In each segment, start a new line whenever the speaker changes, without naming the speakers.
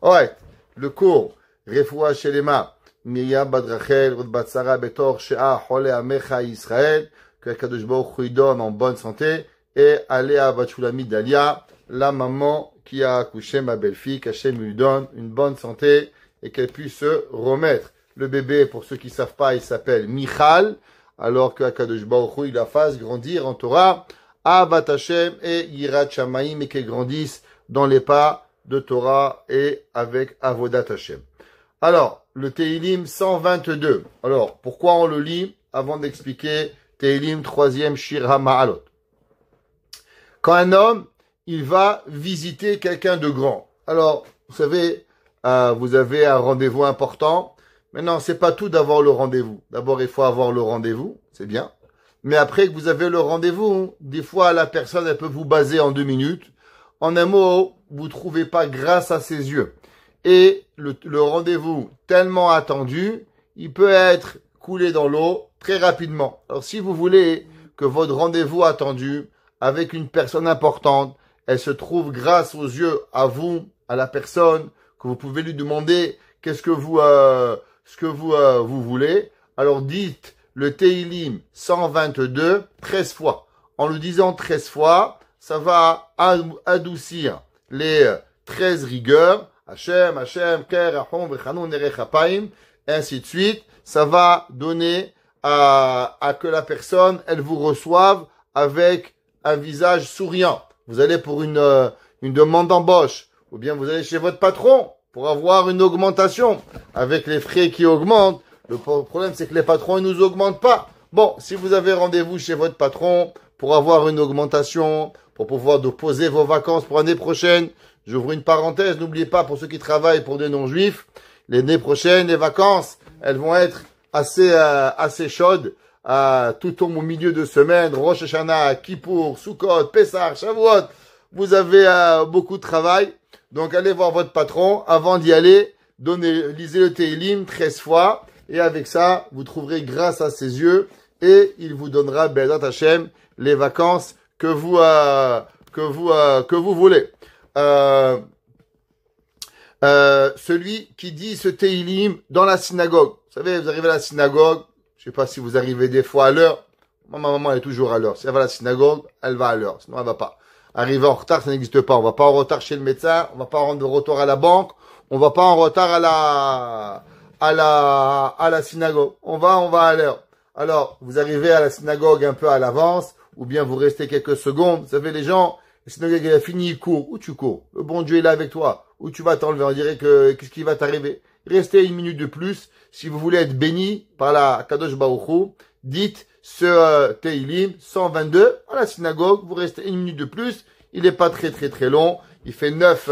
Ouais, le cours, Refoua Shelema, Miriam Badrachel, Rod Batsara Betor, Shea, Hole Amecha Israël, que Kadosh Baruch Hu donne en bonne santé, et Aléa Batchoulami Dalia, la maman qui a accouché ma belle-fille, qu'Hachem lui donne une bonne santé et qu'elle puisse se remettre. Le bébé, pour ceux qui ne savent pas, il s'appelle Michal, alors que Kadosh Baruch Hu, il la fasse grandir en Torah, Avat Hashem et Yirat Shamaim, et qu'elle grandisse dans les pas de Torah et avec Avodat Hashem. Alors, le Tehilim 122. Alors, pourquoi on le lit avant d'expliquer Tehilim 3e Shir HaMa'alot? Quand un homme, il va visiter quelqu'un de grand. Alors, vous savez, vous avez un rendez-vous important. Maintenant, c'est pas tout d'avoir le rendez-vous. D'abord, il faut avoir le rendez-vous, c'est bien. Mais après que vous avez le rendez-vous, des fois, la personne, elle peut vous baser en 2 minutes. En un mot, vous trouvez pas grâce à ses yeux. Et le rendez-vous tellement attendu, il peut être coulé dans l'eau très rapidement. Alors, si vous voulez que votre rendez-vous attendu avec une personne importante, elle se trouve grâce aux yeux à vous, à la personne, que vous pouvez lui demander qu'est-ce que vous voulez. Alors, dites le Tehilim 122 13 fois. En le disant 13 fois, ça va adoucir les 13 rigueurs. Hashem, Hashem, Ker, Rahom, Vechanun, Nerech Hapaim, et ainsi de suite. Ça va donner à que la personne, elle vous reçoive avec un visage souriant. Vous allez pour une demande d'embauche, ou bien vous allez chez votre patron pour avoir une augmentation. Avec les frais qui augmentent, le problème c'est que les patrons ne nous augmentent pas. Bon, si vous avez rendez-vous chez votre patron pour avoir une augmentation, pour pouvoir poser vos vacances pour l'année prochaine, j'ouvre une parenthèse, n'oubliez pas, pour ceux qui travaillent pour des non-juifs, l'année prochaine, les vacances, elles vont être assez chaudes. Tout tombe au milieu de semaine, Rosh Hashanah, Kippour, Sukkot, Pessah, Shavuot. Vous avez beaucoup de travail. Donc, allez voir votre patron. Avant d'y aller, lisez le Tehilim 13 fois. Et avec ça, vous trouverez grâce à ses yeux. Et il vous donnera, Be'edat Hashem, les vacances que vous voulez. Celui qui dit ce Tehilim dans la synagogue. Vous savez, vous arrivez à la synagogue. Je sais pas si vous arrivez des fois à l'heure. Moi, ma maman, elle est toujours à l'heure. Si elle va à la synagogue, elle va à l'heure. Sinon, elle va pas. Arriver en retard, ça n'existe pas. On va pas en retard chez le médecin. On va pas en retard à la banque. On va pas en retard à la synagogue. On va à l'heure. Alors, vous arrivez à la synagogue un peu à l'avance, ou bien vous restez quelques secondes. Vous savez, les gens, la synagogue, elle a fini, ils courent. Où tu cours? Le bon Dieu est là avec toi. Où tu vas t'enlever? On dirait qu'est-ce qui va t'arriver? Restez 1 minute de plus. Si vous voulez être béni par la Kadosh Baruch Hu, dites ce Tehilim 122 à la synagogue. Vous restez 1 minute de plus. Il n'est pas très long. Il fait 9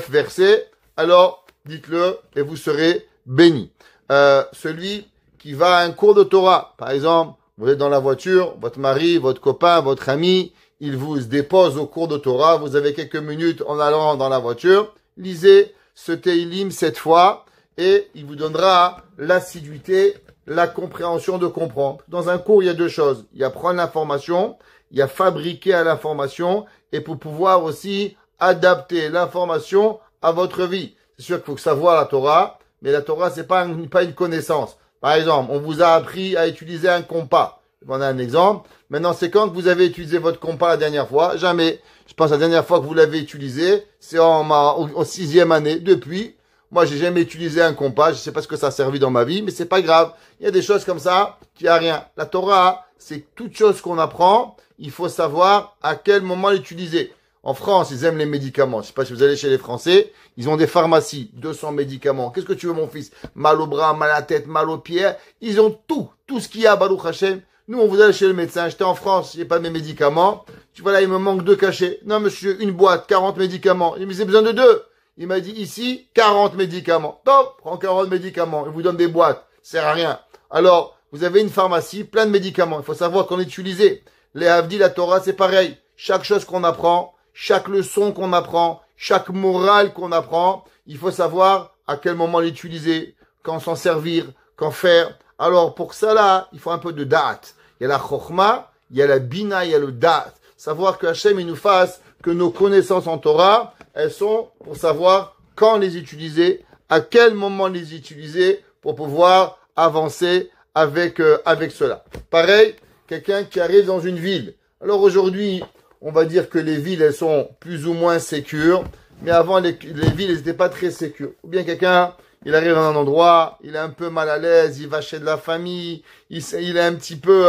versets. Alors, dites-le et vous serez béni. Celui qui va à un cours de Torah, par exemple, vous êtes dans la voiture, votre mari, votre copain, votre ami, il vous dépose au cours de Torah. Vous avez quelques minutes en allant dans la voiture. Lisez ce Tehilim 7 fois. Et il vous donnera l'assiduité, la compréhension de comprendre. Dans un cours, il y a 2 choses. Il y a prendre l'information, il y a fabriquer à l'information, et pour pouvoir aussi adapter l'information à votre vie. C'est sûr qu'il faut savoir la Torah, mais la Torah, c'est pas une connaissance. Par exemple, on vous a appris à utiliser un compas. Je vais prendre un exemple. Maintenant, c'est quand que vous avez utilisé votre compas la dernière fois? Jamais. Je pense que la dernière fois que vous l'avez utilisé, c'est en 6e année. Depuis, moi, j'ai jamais utilisé un compas. Je sais pas ce que ça a servi dans ma vie, mais c'est pas grave. Il y a des choses comme ça qui a rien. La Torah, c'est toute chose qu'on apprend. Il faut savoir à quel moment l'utiliser. En France, ils aiment les médicaments. Je sais pas si vous allez chez les Français. Ils ont des pharmacies. 200 médicaments. Qu'est-ce que tu veux, mon fils? Mal au bras, mal à la tête, mal aux pieds. Ils ont tout. Tout ce qu'il y a, Baruch Hashem. Nous, on vous allait chez le médecin. J'étais en France. J'ai pas mes médicaments. Tu vois là, il me manque 2 cachets. Non, monsieur, une boîte, 40 médicaments. Il me dit, j'ai besoin de 2. Il m'a dit ici, 40 médicaments. Top, prends 40 médicaments. Il vous donne des boîtes. Ça sert à rien. Alors, vous avez une pharmacie, plein de médicaments. Il faut savoir qu'on utilise. Les Havdi, la Torah, c'est pareil. Chaque chose qu'on apprend, chaque leçon qu'on apprend, chaque morale qu'on apprend, il faut savoir à quel moment l'utiliser, quand s'en servir, quand faire. Alors, pour ça là, il faut un peu de date. Il y a la chokhma, il y a la bina, il y a le date. Savoir que Hachem, il nous fasse que nos connaissances en Torah, elles sont pour savoir quand les utiliser, à quel moment les utiliser pour pouvoir avancer avec cela. Pareil, quelqu'un qui arrive dans une ville. Alors aujourd'hui, on va dire que les villes, elles sont plus ou moins sécures, mais avant, les villes, elles n'étaient pas très sécures. Ou bien quelqu'un, il arrive dans un endroit, il est un peu mal à l'aise, il va chez de la famille, il est un petit peu,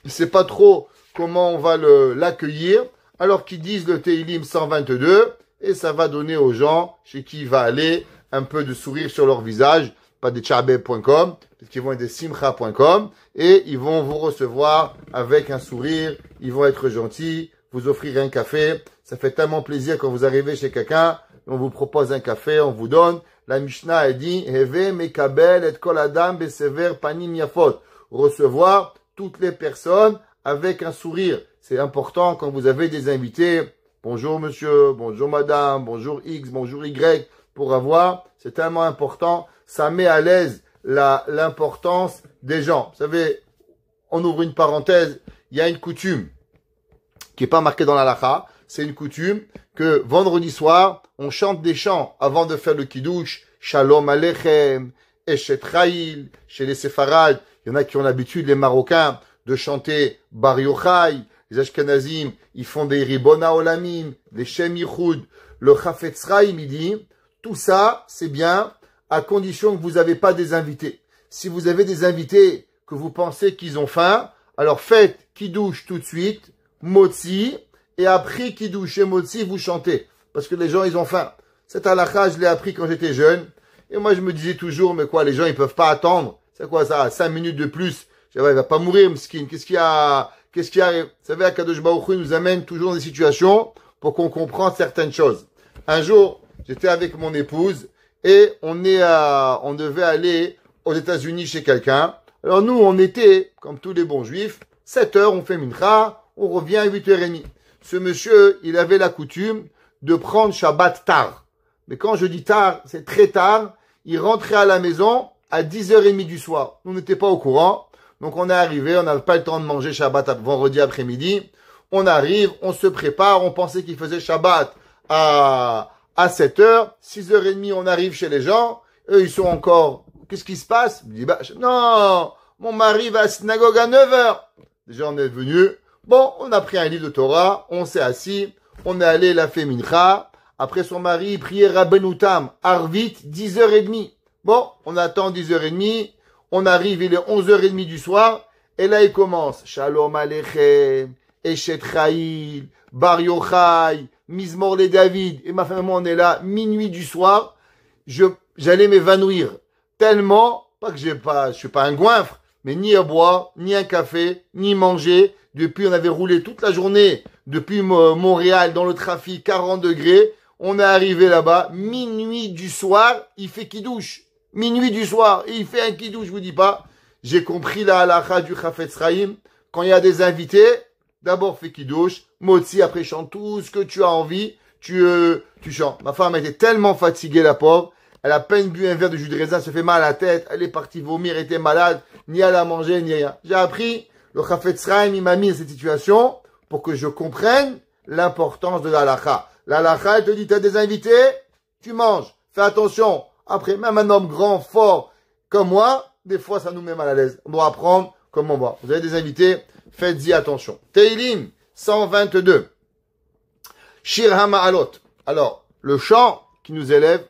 il sait pas trop comment on va l'accueillir, alors qu'ils disent le Teilim 122, et ça va donner aux gens chez qui il va aller un peu de sourire sur leur visage, pas des tchabé.com, parce qu'ils vont être des simcha.com, et ils vont vous recevoir avec un sourire, ils vont être gentils, vous offrir un café. Ça fait tellement plaisir quand vous arrivez chez quelqu'un, on vous propose un café, on vous donne. La Mishnah, elle dit, Heve mekabel et kol adam besever panim yafot. Recevoir toutes les personnes avec un sourire. C'est important quand vous avez des invités. Bonjour monsieur, bonjour madame, bonjour X, bonjour Y, pour avoir. C'est tellement important. Ça met à l'aise l'importance des gens. Vous savez, on ouvre une parenthèse, il y a une coutume qui n'est pas marquée dans la halakha. C'est une coutume que vendredi soir, on chante des chants avant de faire le kiddush. Shalom Aleichem, Eshet Chayil, chez les séfarades. Il y en a qui ont l'habitude, les Marocains, de chanter Bar Yochai. Les Ashkenazim, ils font des Ribona Olamim, des Shem Yichud. Le Chafetz Chaim, il dit, tout ça, c'est bien, à condition que vous n'avez pas des invités. Si vous avez des invités que vous pensez qu'ils ont faim, alors faites kiddush tout de suite, motzi, et après kiddush et motzi, vous chantez. Parce que les gens, ils ont faim. Cette halakha, je l'ai appris quand j'étais jeune. Et moi, je me disais toujours, mais quoi, les gens, ils peuvent pas attendre. C'est quoi ça, 5 minutes de plus? Je dis, ouais, il va pas mourir, Mskin. Qu'est-ce qu'il y a? Vous savez, Akadosh Baruch Hu nous amène toujours dans des situations pour qu'on comprenne certaines choses. Un jour, j'étais avec mon épouse et on devait aller aux États-Unis chez quelqu'un. Alors nous, on était, comme tous les bons juifs, 7 heures, on fait mincha, on revient à 8h30. Ce monsieur, il avait la coutume de prendre Shabbat tard. Mais quand je dis tard, c'est très tard. Il rentrait à la maison à 10h30 du soir. Nous n'étions pas au courant. Donc on est arrivé, on n'avait pas le temps de manger Shabbat vendredi après-midi. On arrive, on se prépare, on pensait qu'il faisait Shabbat à 7h. 6h30, on arrive chez les gens. Eux, ils sont encore... Qu'est-ce qui se passe? Je dis, non, mon mari va à la synagogue à 9h. Déjà, on est venu. Bon, on a pris un livre de Torah, on s'est assis, on est allé la fait mincha. Après son mari, il priait Rabbeinu Tam, Arvit, 10h30. Bon, on attend 10h30, on arrive, il est 11h30 du soir, et là il commence. Shalom Aleichem, Eshet Chayil, Bar Yochai, Mizmor le David. Et ma femme et moi, on est là, minuit du soir. J'allais m'évanouir. Tellement, pas que je suis pas un goinfre, mais ni à boire, ni un café, ni manger. Depuis, on avait roulé toute la journée, depuis Montréal, dans le trafic, 40 degrés. On est arrivé là-bas, minuit du soir, il fait kidouche. Minuit du soir, et il fait un kidouche, je vous dis pas. J'ai compris la halakha du Chafetz Chaim. Quand il y a des invités, d'abord fais kidouche, motzi, après chante tout ce que tu as envie, tu chantes. Ma femme était tellement fatiguée, la pauvre. Elle a à peine bu un verre de jus de raisin, se fait mal à la tête, elle est partie vomir, elle était malade, ni elle a mangé, ni rien. J'ai appris, le Chafetz Chaim, il m'a mis dans cette situation pour que je comprenne l'importance de la halakha. La halakha, elle te dit, tu as des invités, tu manges. Fais attention. Après, même un homme grand, fort, comme moi, des fois, ça nous met mal à l'aise. On doit apprendre comment on va. Vous avez des invités, faites-y attention. Teilim 122. Shir HaMa'alot. Alors, le chant qui nous élève,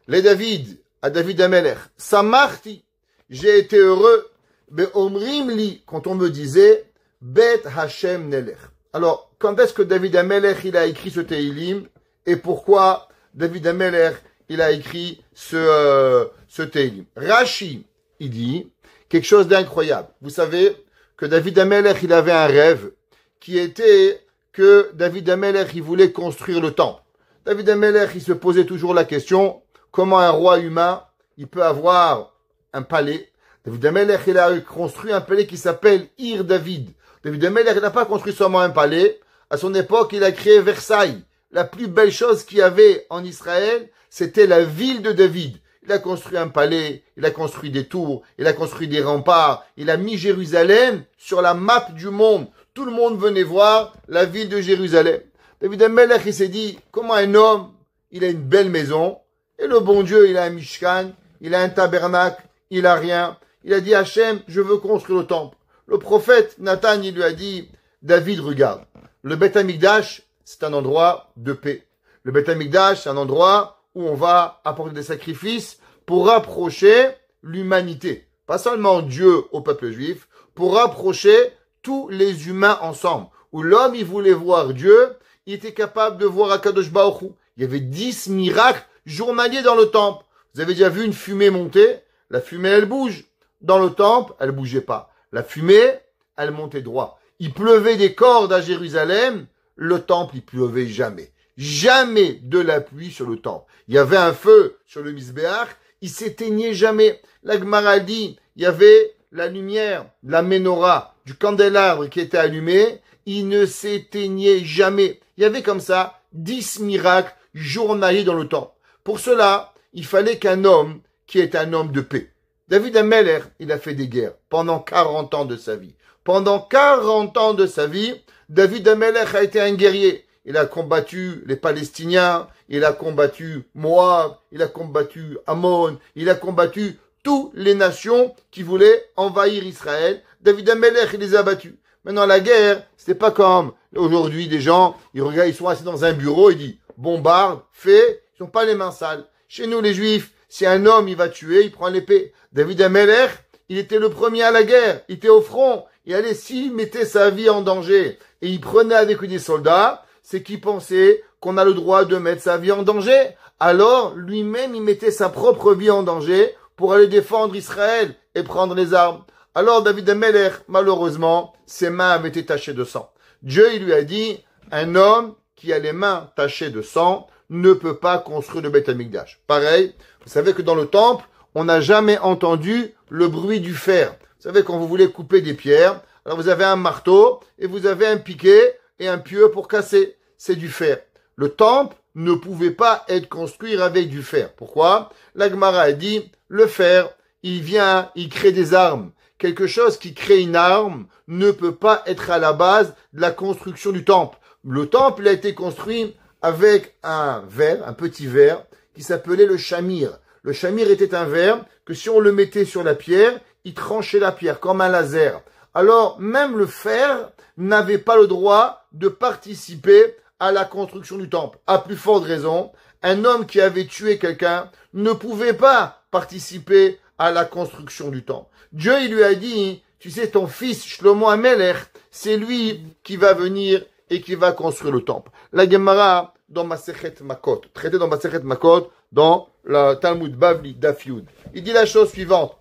les David, à David Amelech. Samarti. J'ai été heureux. Be'omrim li, quand on me disait, Bet Hashem Nelech. Alors, quand est-ce que David Amelech, il a écrit ce Teilim? Et pourquoi David Amelech, il a écrit ce Teilim? Rashi, il dit quelque chose d'incroyable. Vous savez que David Amelech, il avait un rêve qui était que David Amelech, il voulait construire le temple. David Amelech, il se posait toujours la question, comment un roi humain, il peut avoir un palais? David Amelech, il a construit un palais qui s'appelle Ir David. David Amelech n'a pas construit seulement un palais. À son époque, il a créé Versailles. La plus belle chose qu'il y avait en Israël, c'était la ville de David. Il a construit un palais, il a construit des tours, il a construit des remparts, il a mis Jérusalem sur la map du monde. Tout le monde venait voir la ville de Jérusalem. David Amelech, il s'est dit, comment un homme, il a une belle maison, et le bon Dieu, il a un Mishkan, il a un tabernacle, il a rien. Il a dit à Hachem, je veux construire le temple. Le prophète Nathan, il lui a dit, David, regarde, le Beth Amikdash, c'est un endroit de paix. Le Beth Amikdash, c'est un endroit où on va apporter des sacrifices pour rapprocher l'humanité. Pas seulement Dieu au peuple juif, pour rapprocher tous les humains ensemble. Où l'homme, il voulait voir Dieu, il était capable de voir Akadosh Baruch Hu. Il y avait 10 miracles journaliers dans le temple. Vous avez déjà vu une fumée monter? La fumée, elle bouge. Dans le temple, elle bougeait pas. La fumée, elle montait droit. Il pleuvait des cordes à Jérusalem. Le temple, il pleuvait jamais. Jamais de la pluie sur le temple. Il y avait un feu sur le Misbéach. Il s'éteignait jamais. La Gemara dit, il y avait la lumière, la menorah, du candélabre qui était allumé. Il ne s'éteignait jamais. Il y avait comme ça 10 miracles journaliers dans le temple. Pour cela, il fallait qu'un homme qui est un homme de paix. David Ameller, il a fait des guerres pendant 40 ans de sa vie. Pendant 40 ans de sa vie, David Ameller a été un guerrier. Il a combattu les Palestiniens, il a combattu Moab, il a combattu Ammon, il a combattu toutes les nations qui voulaient envahir Israël. David Ameller, il les a battus. Maintenant, la guerre, c'était pas comme aujourd'hui des gens, ils regardent, ils sont assis dans un bureau, ils disent bombarde, fais, ils n'ont pas les mains sales. Chez nous, les Juifs, si un homme, il va tuer, il prend l'épée. David Ameller, il était le premier à la guerre, il était au front, il allait, s'il mettait sa vie en danger, et il prenait avec lui des soldats, c'est qu'il pensait qu'on a le droit de mettre sa vie en danger. Alors, lui-même, il mettait sa propre vie en danger pour aller défendre Israël et prendre les armes. Alors, David Ameller, malheureusement, ses mains avaient été tachées de sang. Dieu, il lui a dit, un homme qui a les mains tachées de sang ne peut pas construire le Beth Amikdash. Pareil, vous savez que dans le temple, on n'a jamais entendu le bruit du fer. Vous savez, quand vous voulez couper des pierres, alors vous avez un marteau et vous avez un piquet et un pieu pour casser. C'est du fer. Le temple ne pouvait pas être construit avec du fer. Pourquoi? La Gemara a dit, le fer, il vient, il crée des armes. Quelque chose qui crée une arme ne peut pas être à la base de la construction du temple. Le temple a été construit avec un verre, un petit verre, qui s'appelait le shamir. Le shamir était un verre que si on le mettait sur la pierre, il tranchait la pierre comme un laser. Alors, même le fer n'avait pas le droit de participer à la construction du temple. À plus forte raison, un homme qui avait tué quelqu'un ne pouvait pas participer à la construction du temple. Dieu, il lui a dit, tu sais, ton fils Shlomo Ameler, c'est lui qui va venir et qui va construire le temple. La Gemara, dans Masechet Makot, traité dans Masechet Makot, dans la Talmud Bavli Daf Yud, il dit la chose suivante.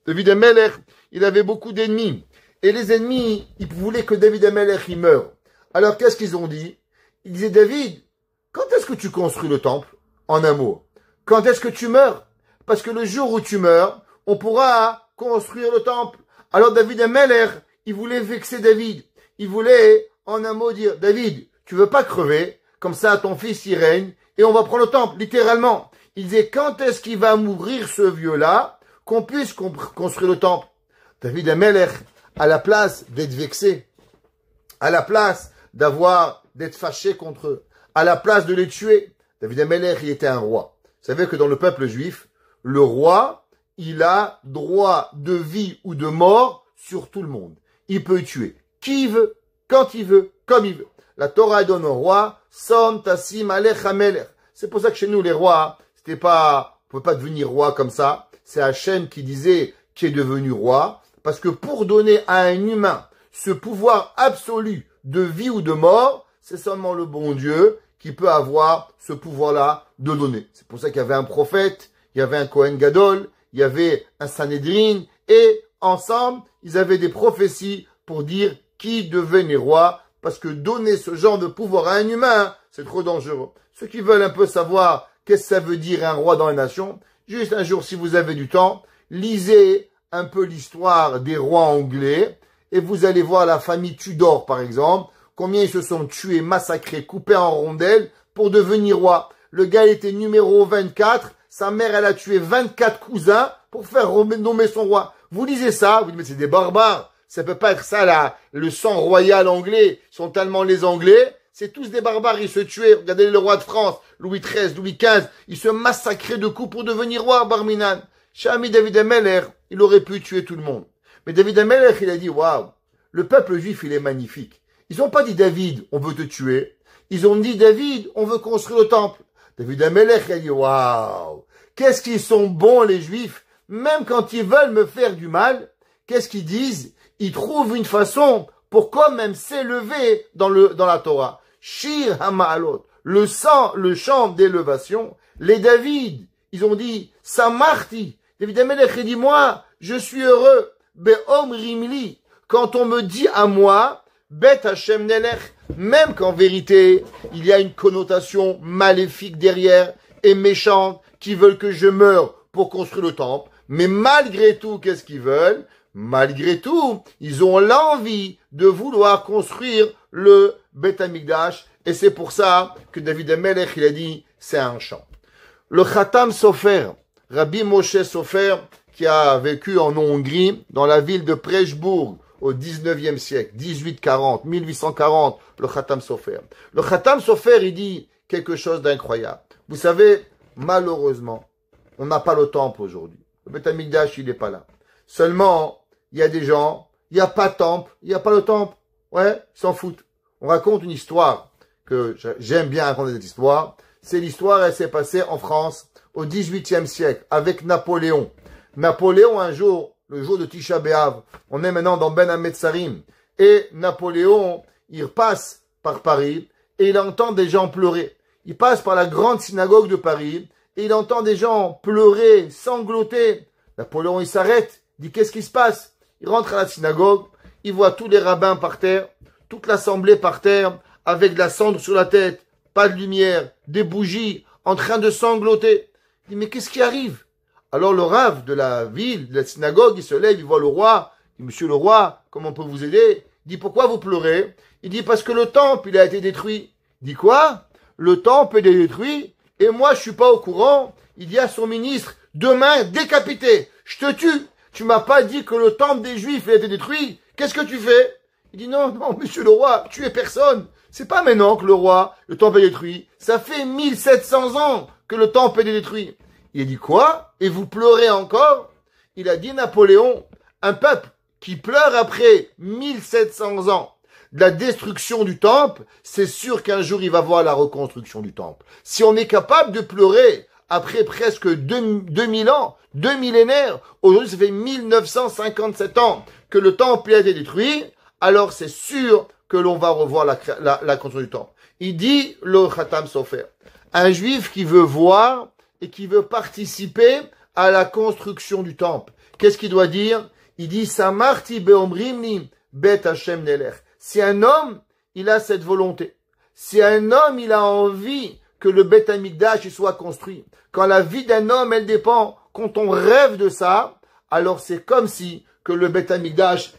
David Ameler, il avait beaucoup d'ennemis. Et les ennemis, ils voulaient que David Ameler, il meure. Alors, qu'est-ce qu'ils ont dit? Ils disaient, David, quand est-ce que tu construis le temple? En un mot. Quand est-ce que tu meurs? Parce que le jour où tu meurs, on pourra construire le temple. Alors, David Ameler, il voulait vexer David. Il voulait, en un mot, dire, David, tu veux pas crever? Comme ça, ton fils, il règne. Et on va prendre le temple, littéralement. Il disait, quand est-ce qu'il va mourir ce vieux-là, qu'on puisse construire le temple? David Ameler, à la place d'être vexé, à la place d'être fâché contre eux, à la place de les tuer, David Ameler, il était un roi. Vous savez que dans le peuple juif, le roi, il a droit de vie ou de mort sur tout le monde. Il peut tuer qui il veut, quand il veut, comme il veut. La Torah donne au roi, Som Tassim Alech Ameler. C'est pour ça que chez nous, les rois, on pouvait pas devenir roi comme ça. C'est Hachem qui disait qui est devenu roi. Parce que pour donner à un humain ce pouvoir absolu de vie ou de mort, c'est seulement le bon Dieu qui peut avoir ce pouvoir-là de donner. C'est pour ça qu'il y avait un prophète, il y avait un Kohen Gadol, il y avait un Sanhédrin, et ensemble, ils avaient des prophéties pour dire qui devenait roi, parce que donner ce genre de pouvoir à un humain, c'est trop dangereux. Ceux qui veulent un peu savoir qu'est-ce que ça veut dire un roi dans la nation, juste un jour, si vous avez du temps, lisez un peu l'histoire des rois anglais, et vous allez voir la famille Tudor, par exemple, combien ils se sont tués, massacrés, coupés en rondelles pour devenir roi. Le gars était numéro 24, sa mère, elle a tué 24 cousins pour faire nommer son roi. Vous lisez ça, vous dites, mais c'est des barbares. Ça peut pas être ça, là, le sang royal anglais. Ils sont tellement les Anglais, c'est tous des barbares, ils se tuaient. Regardez le roi de France, Louis XIII, Louis XV, ils se massacraient de coups pour devenir roi, Barminan. Shami David Ameller, il aurait pu tuer tout le monde. Mais David Ameller, il a dit, waouh, le peuple juif, il est magnifique. Ils n'ont pas dit, David, on veut te tuer. Ils ont dit, David, on veut construire le temple. David Ameller, il a dit, waouh, qu'est-ce qu'ils sont bons, les juifs. Même quand ils veulent me faire du mal, qu'est-ce qu'ils disent? Ils trouvent une façon pour quand même s'élever dans la Torah. Shir Hama'alot, le chant d'élévation. Les David, ils ont dit, Samarti. David Amelech, il dit, moi, je suis heureux. Be'om rimli. Quand on me dit à moi, Bet Hashem Nelech, même qu'en vérité, il y a une connotation maléfique derrière et méchante qui veulent que je meure pour construire le temple. Mais malgré tout, qu'est-ce qu'ils veulent? Malgré tout, ils ont l'envie de vouloir construire le Beth Amikdash. Et c'est pour ça que David Amelech, il a dit, c'est un chant. Le Khatam Sofer, Rabbi Moshe Sofer, qui a vécu en Hongrie, dans la ville de Pressbourg, au 19e siècle, 1840, le Khatam Sofer. Le Khatam Sofer, il dit quelque chose d'incroyable. Vous savez, malheureusement, on n'a pas le temple aujourd'hui. Le Beth Amikdash, il n'est pas là. Seulement, il y a des gens, il n'y a pas de temple, il n'y a pas le temple. Ouais, ils s'en foutent. On raconte une histoire que j'aime bien raconter cette histoire. C'est l'histoire, elle s'est passée en France au 18e siècle avec Napoléon. Napoléon, un jour, le jour de Tisha B'Av, on est maintenant dans Ben Hametzarim, et Napoléon, il passe par Paris et il entend des gens pleurer. Il passe par la grande synagogue de Paris et il entend des gens pleurer, sangloter. Napoléon, il s'arrête, dit qu'est-ce qui se passe? Il rentre à la synagogue, il voit tous les rabbins par terre, toute l'assemblée par terre, avec de la cendre sur la tête, pas de lumière, des bougies, en train de sangloter. Il dit, mais qu'est-ce qui arrive? Alors le rav de la ville, de la synagogue, il se lève, il voit le roi. Il dit, monsieur le roi, comment on peut vous aider? Il dit, pourquoi vous pleurez? Il dit, parce que le temple, il a été détruit. Il dit, quoi? Le temple est détruit, et moi, je suis pas au courant. Il dit à son ministre, demain, décapité, je te tue. Tu m'as pas dit que le temple des Juifs a été détruit. Qu'est-ce que tu fais? Il dit, non, non, monsieur le roi, tuez personne. C'est pas maintenant que le temple est détruit. Ça fait 1700 ans que le temple est détruit. Il a dit, quoi? Et vous pleurez encore? Il a dit, Napoléon, un peuple qui pleure après 1700 ans de la destruction du temple, c'est sûr qu'un jour il va voir la reconstruction du temple. Si on est capable de pleurer après presque 2000 ans, 2 millénaires, aujourd'hui ça fait 1957 ans que le temple a été détruit, alors c'est sûr que l'on va revoir la construction du temple. Il dit le Khatam Sofer, un juif qui veut voir et qui veut participer à la construction du temple. Qu'est-ce qu'il doit dire? Il dit Samarti beomrimni bet Hashem nelech. Si un homme, il a cette volonté, si un homme, il a envie que le Beth Amikdash soit construit, quand la vie d'un homme, elle dépend, quand on rêve de ça, alors c'est comme si que le Beth Amikdash,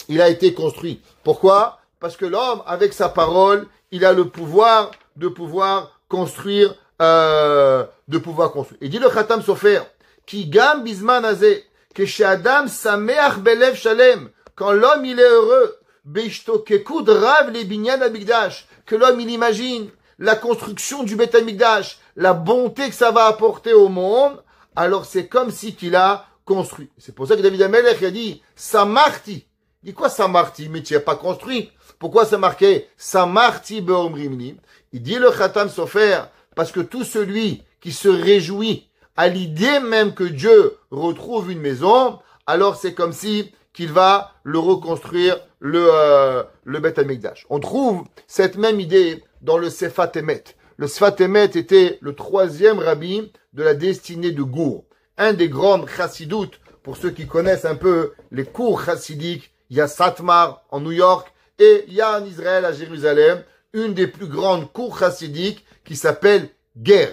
il a été construit. Pourquoi? Parce que l'homme, avec sa parole, il a le pouvoir de pouvoir construire, Il dit le Khatam Sofer, qui gam bisman azeh, que chez Adam sameach belev shalem, quand l'homme il est heureux, beishtokekud rav le binyan Amikdash, que l'homme il imagine la construction du Beth Amikdash, la bonté que ça va apporter au monde, alors c'est comme si qu'il a construit. C'est pour ça que David Amelech a dit Samarti. Il dit quoi Samarti? Mais tu n'as pas construit. Pourquoi c'est marqué Samarti beomrimni? Il dit le Khatam Sofer, parce que tout celui qui se réjouit à l'idée même que Dieu retrouve une maison, alors c'est comme si qu'il va le reconstruire, le Beth Amikdash. On trouve cette même idée dans le Sefat Emet. Le Sefat Emet était le 3e rabbi de la destinée de Gour. Un des grands chassidoutes, pour ceux qui connaissent un peu les cours chassidiques, il y a Satmar en New York et il y a en Israël à Jérusalem une des plus grandes cours chassidiques qui s'appelle Ger.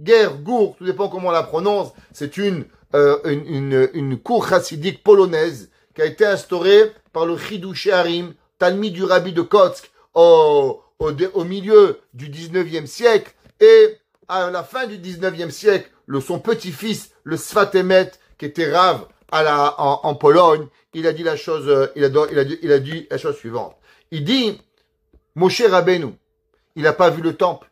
Ger, Gour, tout dépend comment on la prononce, c'est une cour chassidique polonaise qui a été instaurée par le Chidushé Harim, Talmid du Rabbi de Kotsk, au milieu du 19e siècle, et à la fin du 19e siècle, son petit-fils, le Sfat Emet, qui était rave en Pologne, il a dit la chose, il a dit la chose suivante. Il dit, Moshe Rabbeinu, il n'a pas vu le temple.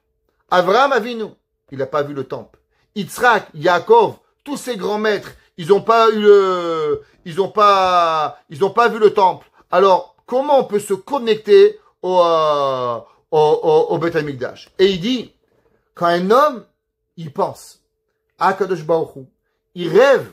Avraham Avinu, il n'a pas vu le temple. Yitzhak, Yaakov, tous ces grands maîtres, ils n'ont pas vu le temple. Alors, comment on peut se connecter au Beth Amikdash? Et il dit, quand un homme, il pense à Kadosh Baruch Hu, il rêve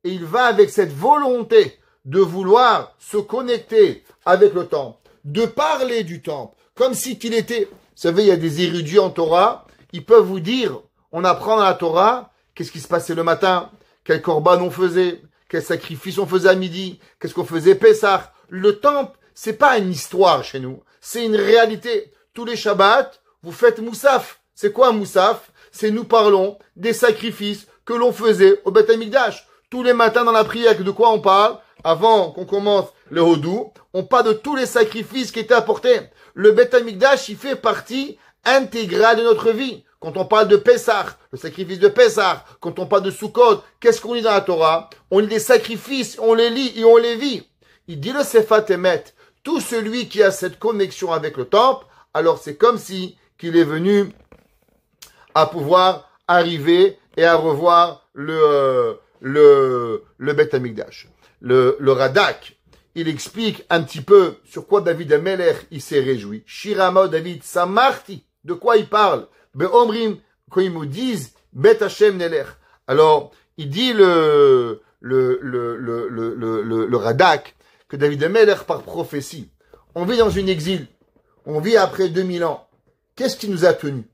et il va avec cette volonté de vouloir se connecter avec le temple, de parler du temple, comme si qu'il était. Vous savez, il y a des érudits en Torah, ils peuvent vous dire, on apprend dans la Torah, qu'est-ce qui se passait le matin, quel korban on faisait, quel sacrifice on faisait à midi, qu'est-ce qu'on faisait Pessah. Le temple, c'est pas une histoire chez nous, c'est une réalité. Tous les Shabbats, vous faites Moussaf. C'est quoi un Moussaf? C'est nous parlons des sacrifices que l'on faisait au Beth Amikdash. Tous les matins dans la prière, de quoi on parle? Avant qu'on commence le Hodou, on parle de tous les sacrifices qui étaient apportés. Le Beth Amikdash, il fait partie intégrale de notre vie. Quand on parle de Pessah, le sacrifice de Pessah, quand on parle de Sukkot, qu'est-ce qu'on lit dans la Torah? On lit des sacrifices, on les lit et on les vit. Il dit le Sefat Emet, tout celui qui a cette connexion avec le temple, alors c'est comme si qu'il est venu à pouvoir arriver et à revoir le Beth Amikdash. Le Radak, il explique un petit peu sur quoi David Amelech il s'est réjoui. Shirama David Samarti, de quoi il parle? Be'omrim, quand ils nous disent Bet Hashem Nelech. Alors, il dit le Radak que David Amelech par prophétie. On vit dans une exil. On vit après 2000 ans. Qu'est-ce qui nous a tenus?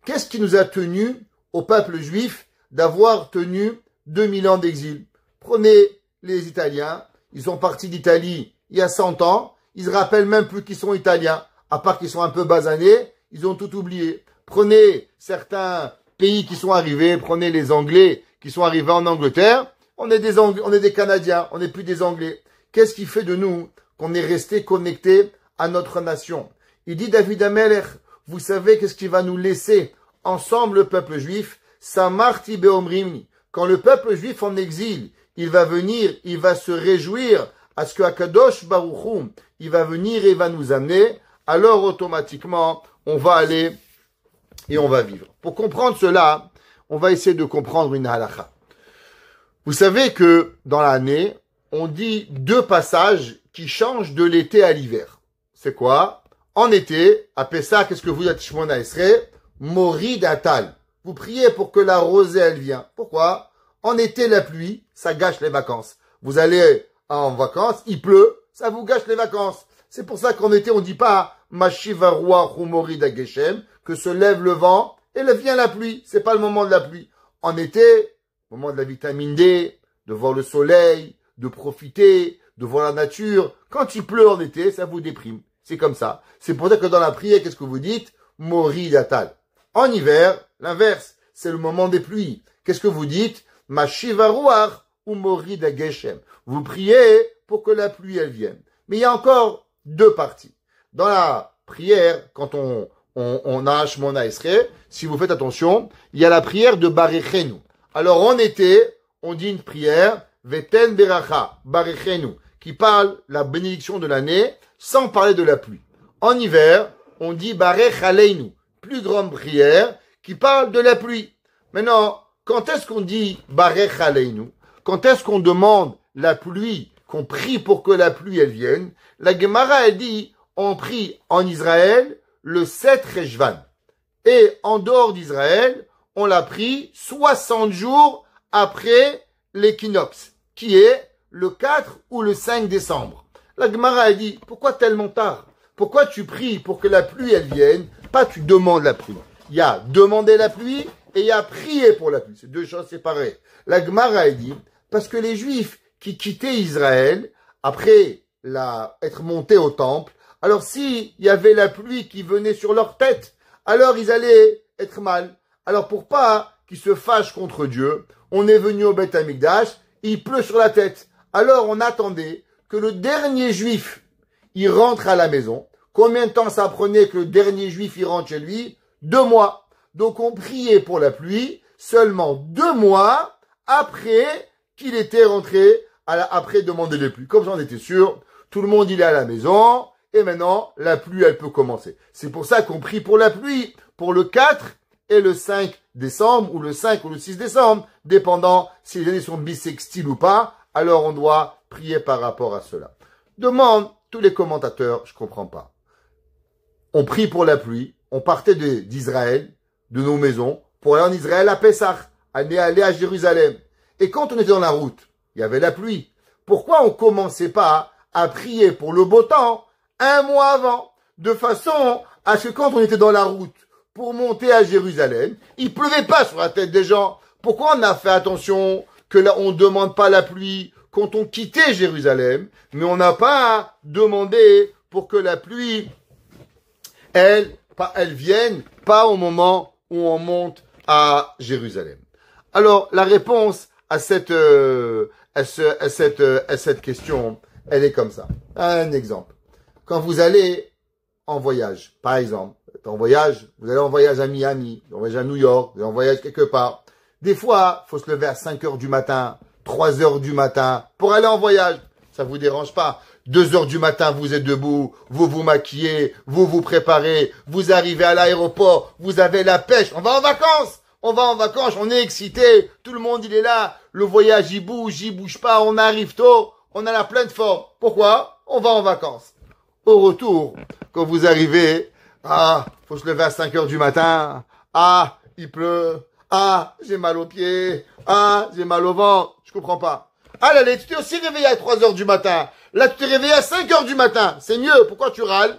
Qu'est-ce qui nous a tenus au peuple juif d'avoir tenu 2000 ans d'exil? Prenez les Italiens. Ils sont partis d'Italie il y a 100 ans. Ils se rappellent même plus qu'ils sont Italiens. À part qu'ils sont un peu basanés, ils ont tout oublié. Prenez certains pays qui sont arrivés. Prenez les Anglais qui sont arrivés en Angleterre. On est des Canadiens. On n'est plus des Anglais. Qu'est-ce qui fait de nous qu'on est resté connectés à notre nation? Il dit David Amelech, vous savez qu'est-ce qui va nous laisser ensemble le peuple juif? Samarti beomrimni. Quand le peuple juif en exil, il va venir, il va se réjouir à ce que Akadosh Baruch Hu, il va venir et va nous amener, alors automatiquement, on va aller et on va vivre. Pour comprendre cela, on va essayer de comprendre une halakha. Vous savez que dans l'année, on dit 2 passages qui changent de l'été à l'hiver. C'est quoi? En été, à Pessah, qu'est-ce que vous dites Shmona Esrei? Morid Atal. Vous priez pour que la rosée, elle vienne. Pourquoi? En été, la pluie, ça gâche les vacances. Vous allez en vacances, il pleut, ça vous gâche les vacances. C'est pour ça qu'en été, on dit pas Mashiva Ruach ou Morid Ageshem, que se lève le vent et vient la pluie. C'est pas le moment de la pluie. En été, moment de la vitamine D, de voir le soleil, de profiter, de voir la nature. Quand il pleut en été, ça vous déprime. C'est comme ça. C'est pour ça que dans la prière, qu'est-ce que vous dites? Morid Atal. En hiver, l'inverse. C'est le moment des pluies. Qu'est-ce que vous dites? Mashiva Ruach ou Morid Ageshem. Vous priez pour que la pluie, elle vienne. Mais il y a encore 2 parties. Dans la prière, quand on a Shmona Esrei, si vous faites attention, il y a la prière de Barechenu. Alors en été, on dit une prière, Veten Beracha, Barechenu, qui parle la bénédiction de l'année, sans parler de la pluie. En hiver, on dit Barech Aleinu, plus grande prière, qui parle de la pluie. Maintenant, quand est-ce qu'on dit Barech Aleinu? Quand est-ce qu'on demande la pluie, qu'on prie pour que la pluie elle vienne? La Gemara elle dit, on prie en Israël le 7 Rejvan. Et en dehors d'Israël, on l'a pris 60 jours après l'équinoxe, qui est le 4 ou le 5 décembre. La Gemara a dit, pourquoi tellement tard? Pourquoi tu pries pour que la pluie elle vienne? Pas tu demandes la pluie. Il y a demander la pluie et il y a prier pour la pluie. C'est 2 choses séparées. La Gemara a dit, parce que les Juifs qui quittaient Israël, après être montés au temple, alors s'il y avait la pluie qui venait sur leur tête, alors ils allaient être mal. Alors pour pas qu'ils se fâchent contre Dieu, on est venu au Beth Amikdash, il pleut sur la tête. Alors on attendait que le dernier juif, il rentre à la maison. Combien de temps ça prenait que le dernier juif, il rentre chez lui? 2 mois. Donc on priait pour la pluie seulement 2 mois après qu'il était rentré, après demander les pluies. Comme j'en étais sûr, tout le monde il est à la maison, et maintenant, la pluie, elle peut commencer. C'est pour ça qu'on prie pour la pluie, pour le 4 et le 5 décembre, ou le 5 ou le 6 décembre, dépendant si les années sont bissextiles ou pas, alors on doit prier par rapport à cela. Demande tous les commentateurs, je comprends pas. On prie pour la pluie, on partait d'Israël, de nos maisons, pour aller en Israël à Pessah, aller à Jérusalem. Et quand on était dans la route, il y avait la pluie. Pourquoi on commençait pas à prier pour le beau temps un mois avant, de façon à ce que quand on était dans la route pour monter à Jérusalem, il pleuvait pas sur la tête des gens. Pourquoi on a fait attention que là on ne demande pas la pluie quand on quittait Jérusalem, mais on n'a pas demandé pour que la pluie, elle vienne pas au moment où on monte à Jérusalem. Alors la réponse à cette question, elle est comme ça. Un exemple. Quand vous allez en voyage, par exemple, en voyage, vous allez en voyage à Miami, en voyage à New York, vous allez en voyage quelque part. Des fois, faut se lever à 5 heures du matin, 3 heures du matin pour aller en voyage. Ça vous dérange pas. 2 heures du matin, vous êtes debout, vous vous maquillez, vous vous préparez, vous arrivez à l'aéroport, vous avez la pêche, on va en vacances. On va en vacances, on est excité, tout le monde il est là, le voyage il bouge pas, on arrive tôt, on a la pleine forme. Pourquoi? On va en vacances. Au retour, quand vous arrivez, faut se lever à 5 heures du matin, il pleut, j'ai mal aux pieds, j'ai mal au ventre, je comprends pas. Allez, tu t'es aussi réveillé à 3 heures du matin, là tu t'es réveillé à 5 heures du matin, c'est mieux, pourquoi tu râles?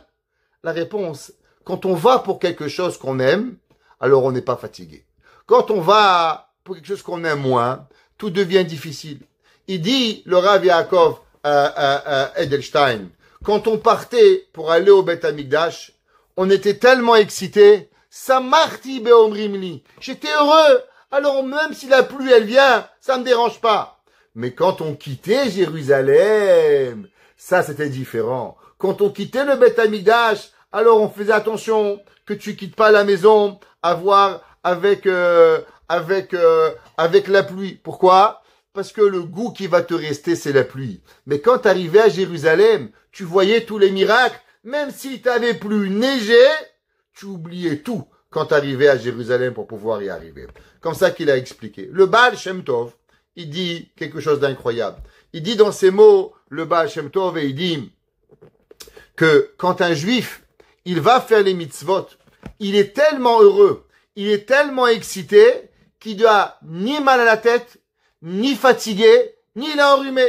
La réponse, quand on va pour quelque chose qu'on aime, alors on n'est pas fatigué. Quand on va pour quelque chose qu'on aime moins, tout devient difficile. Il dit, le Rav Yaakov Edelstein, quand on partait pour aller au Beth Amikdash, on était tellement excités, Samarti beomrimli, j'étais heureux, alors même si la pluie elle vient, ça me dérange pas. Mais quand on quittait Jérusalem, ça c'était différent. Quand on quittait le Beth Amikdash, alors on faisait attention que tu quittes pas la maison avec la pluie. Pourquoi? Parce que le goût qui va te rester, c'est la pluie. Mais quand tu arrivais à Jérusalem, tu voyais tous les miracles. Même s'il t'avait plu neigé, tu oubliais tout quand tu arrivais à Jérusalem pour pouvoir y arriver. Comme ça qu'il a expliqué. Le Baal Shem Tov, il dit quelque chose d'incroyable. Il dit dans ses mots, le Baal Shem Tov, et il dit que quand un juif, il va faire les mitzvot, il est tellement heureux, il est tellement excité qu'il doit ni mal à la tête, ni fatigué, ni l'enrhumé.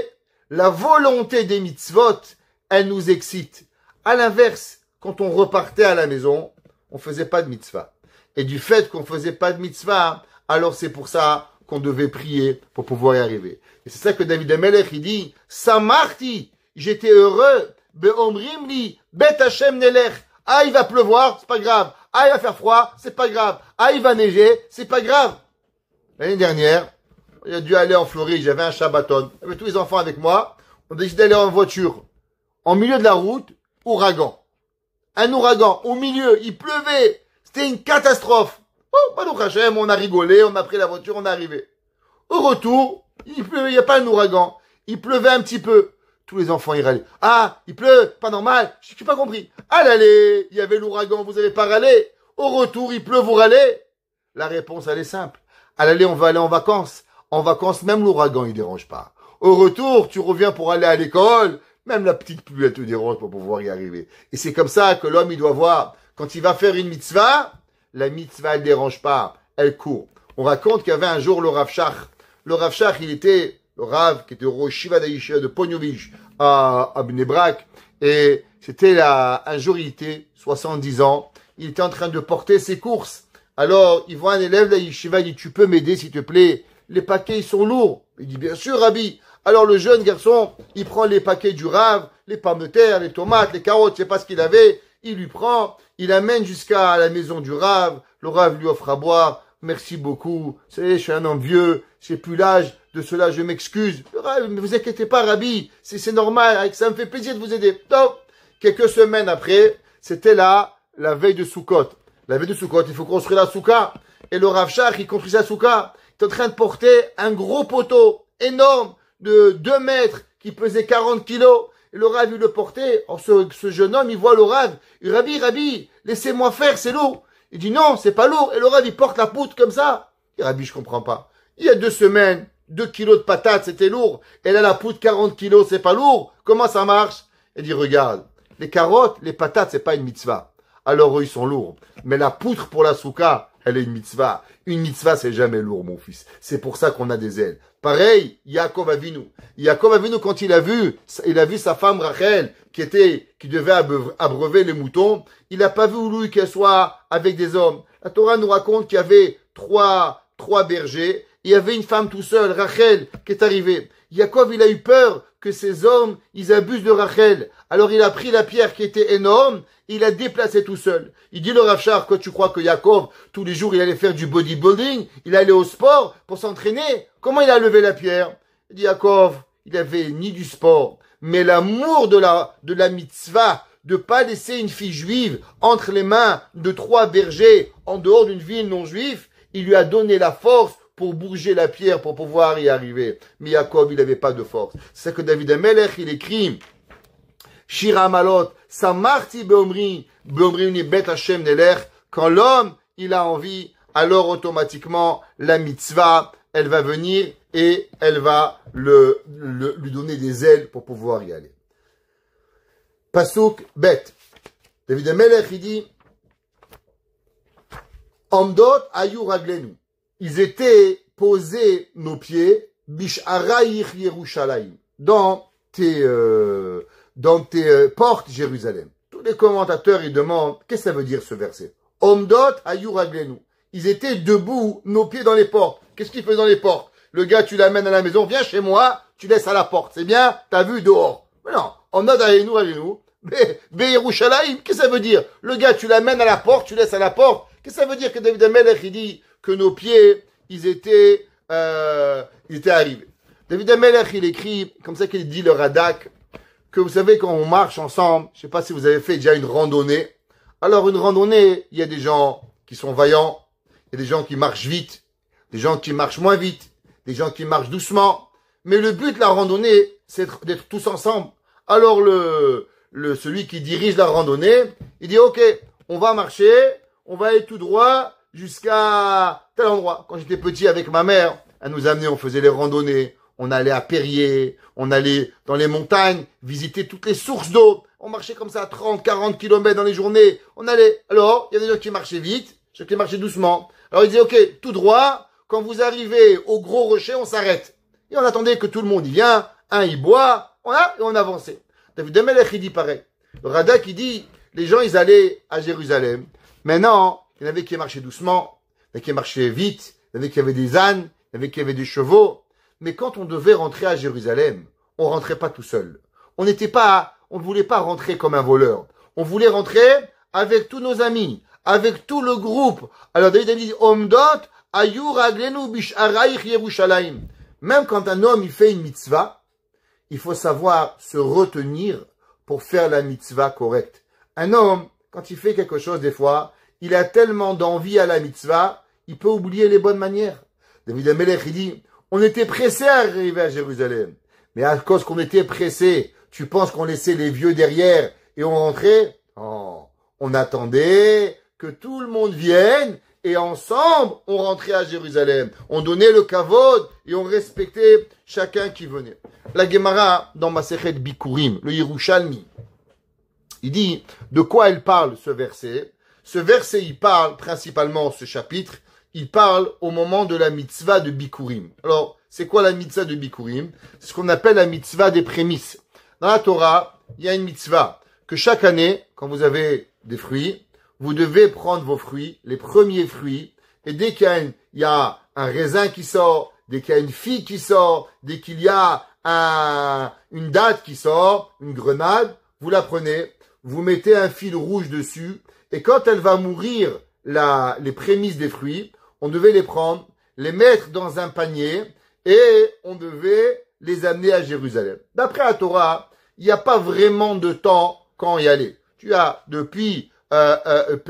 La volonté des mitzvot, elle nous excite. À l'inverse, quand on repartait à la maison, on faisait pas de mitzvah. Et du fait qu'on faisait pas de mitzvah, alors c'est pour ça qu'on devait prier pour pouvoir y arriver. Et c'est ça que David Amelech, il dit, Samarti, j'étais heureux, beomrimli, bet Hashem nelech. Il va pleuvoir, c'est pas grave. Il va faire froid, c'est pas grave. Il va neiger, c'est pas grave. L'année dernière, j'ai dû aller en Floride, j'avais un Shabbaton. J'avais tous les enfants avec moi. On a décidé d'aller en voiture. En milieu de la route, ouragan. Un ouragan. Au milieu, il pleuvait. C'était une catastrophe. Baruch Hashem, on a rigolé, on a pris la voiture, on est arrivé. Au retour, il pleuvait, il n'y a pas un ouragan. Il pleuvait un petit peu. Tous les enfants, ils râlaient. Il pleut, pas normal. Je n'ai pas compris. À l'aller, il y avait l'ouragan, vous n'avez pas râlé. Au retour, il pleut, vous râlez. La réponse, elle est simple. À l'aller, on va aller en vacances. En vacances, même l'ouragan, il dérange pas. Au retour, tu reviens pour aller à l'école. Même la petite pluie, elle te dérange pour pouvoir y arriver. Et c'est comme ça que l'homme, il doit voir. Quand il va faire une mitzvah, la mitzvah, elle dérange pas. Elle court. On raconte qu'il y avait un jour le Rav Shach. Le Rav Shach, il était le Rav qui était au Shiva d'Aïcha de Ponyovich à Bnei Brak. Et c'était là, un jour, il était 70 ans. Il était en train de porter ses courses. Alors, il voit un élève d'Aïshiva, il dit, tu peux m'aider, s'il te plaît? Les paquets, ils sont lourds. Il dit, bien sûr, Rabbi. Alors, le jeune garçon, il prend les paquets du Rav, les pommes de terre, les tomates, les carottes, je sais pas ce qu'il avait. Il lui prend, il amène jusqu'à la maison du Rav. Le Rav lui offre à boire. Merci beaucoup. Vous savez, je suis un homme vieux. J'ai plus l'âge de cela, je m'excuse. Le Rav, ne vous inquiétez pas, Rabbi. C'est normal. Ça me fait plaisir de vous aider. Donc, quelques semaines après, c'était là, la veille de Sukkot. La veille de Sukkot, il faut construire la soukha. Et le Rav Shach, il construit sa soukha. Il est en train de porter un gros poteau énorme de 2 mètres qui pesait 40 kilos. Et le Rav, il le portait. Alors, ce jeune homme, il voit le Rav. Il dit, Rabbi, laissez-moi faire, c'est lourd. Il dit, non, c'est pas lourd. Et le Rav, il porte la poutre comme ça. Il dit, Rabbi, je comprends pas. Il y a 2 semaines, 2 kilos de patates, c'était lourd. Et là, la poutre, 40 kilos, c'est pas lourd. Comment ça marche? Il dit, regarde, les carottes, les patates, c'est pas une mitzvah. Alors, eux, ils sont lourds. Mais la poutre pour la souka, elle est une mitzvah. Une mitzvah, c'est jamais lourd, mon fils. C'est pour ça qu'on a des ailes. Pareil, Yaakov Avinu. Yaakov Avinu, quand il a vu sa femme Rachel, qui devait abreuver les moutons, il n'a pas voulu qu'elle soit avec des hommes. La Torah nous raconte qu'il y avait trois bergers. Il y avait une femme tout seule, Rachel, qui est arrivée. Yaakov, il a eu peur que ces hommes, ils abusent de Rachel. Alors il a pris la pierre qui était énorme, il a déplacé tout seul. Il dit le Rav Shach, quoi, tu crois que Yaakov, tous les jours, il allait faire du bodybuilding, il allait au sport pour s'entraîner? Comment il a levé la pierre? Il dit Yaakov, il avait ni du sport, mais l'amour de la mitzvah, de pas laisser une fille juive entre les mains de 3 bergers en dehors d'une ville non juive, il lui a donné la force pour bouger la pierre, pour pouvoir y arriver. Mais Yaakov, il n'avait pas de force. C'est ça que David Amelech, il écrit, Shira Malot, Samarti Beomri ni Bet Hashem Nelech, quand l'homme, il a envie, alors automatiquement, la mitzvah, elle va venir et elle va lui donner des ailes pour pouvoir y aller. Pasuk Bet. David Amelech, il dit, Omdot Ayu Raglenu. Ils étaient posés, nos pieds, Bish'arayich Yerushalayim, dans tes portes Jérusalem. Tous les commentateurs, ils demandent, qu'est-ce que ça veut dire ce verset? Omdot Ayu Raglenu. Ils étaient debout, nos pieds dans les portes. Qu'est-ce qu'ils faisaient dans les portes? Le gars, tu l'amènes à la maison, viens chez moi, tu laisses à la porte. C'est bien, t'as vu dehors. Mais non, Omdot Ayu Raglenu. Yerushalayim, qu'est-ce que ça veut dire? Le gars, tu l'amènes à la porte, tu laisses à la porte. Qu'est-ce que ça veut dire que David Amelech, il dit que nos pieds, ils étaient arrivés. David Amelech, il écrit, comme ça qu'il dit le Radak, que vous savez, quand on marche ensemble, je sais pas si vous avez fait déjà une randonnée. Alors, une randonnée, il y a des gens qui sont vaillants, il y a des gens qui marchent vite, des gens qui marchent moins vite, des gens qui marchent doucement. Mais le but de la randonnée, c'est d'être tous ensemble. Alors, celui qui dirige la randonnée, il dit, OK, on va marcher, on va aller tout droit jusqu'à tel endroit. Quand j'étais petit avec ma mère, elle nous amenait, on faisait les randonnées, on allait à Perrier, on allait dans les montagnes, visiter toutes les sources d'eau. On marchait comme ça 30, 40 kilomètres dans les journées. On allait. Alors, il y a des gens qui marchaient vite, ceux qui marchaient doucement. Alors, il disait, OK, tout droit, quand vous arrivez au gros rocher, on s'arrête. Et on attendait que tout le monde y vient, un il boit, et on avançait. David Amelech, il dit pareil. Le Radak, il dit, les gens, ils allaient à Jérusalem. Maintenant, il y en avait qui marchaient doucement, il y en avait qui marchaient vite, il y en avait qui avaient des ânes, il y en avait qui avaient des chevaux. Mais quand on devait rentrer à Jérusalem, on rentrait pas tout seul. On ne voulait pas rentrer comme un voleur. On voulait rentrer avec tous nos amis, avec tout le groupe. Alors David a dit, Omdot, Ayur Aglenu Bish'arayich Yerushalayim. Même quand un homme, il fait une mitzvah, il faut savoir se retenir pour faire la mitzvah correcte. Un homme, quand il fait quelque chose, des fois, il a tellement d'envie à la mitzvah, il peut oublier les bonnes manières. David Amelech, il dit, on était pressé à arriver à Jérusalem. Mais à cause qu'on était pressé, tu penses qu'on laissait les vieux derrière et on rentrait? Oh, on attendait que tout le monde vienne et ensemble, on rentrait à Jérusalem. On donnait le kavod et on respectait chacun qui venait. La Gemara, dans Masechet Bikurim, le Yerushalmi, il dit de quoi elle parle ce verset. Ce verset, il parle principalement, ce chapitre, il parle au moment de la mitzvah de Bikurim. Alors, c'est quoi la mitzvah de Bikurim? C'est ce qu'on appelle la mitzvah des prémices. Dans la Torah, il y a une mitzvah que chaque année, quand vous avez des fruits, vous devez prendre vos fruits, les premiers fruits, et dès qu'il y a un raisin qui sort, dès qu'il y a une figue qui sort, dès qu'il y a une date qui sort, une grenade, vous la prenez, vous mettez un fil rouge dessus, et quand elle va mourir, les prémices des fruits, on devait les prendre, les mettre dans un panier, et on devait les amener à Jérusalem. D'après la Torah, il n'y a pas vraiment de temps quand y aller. Tu as depuis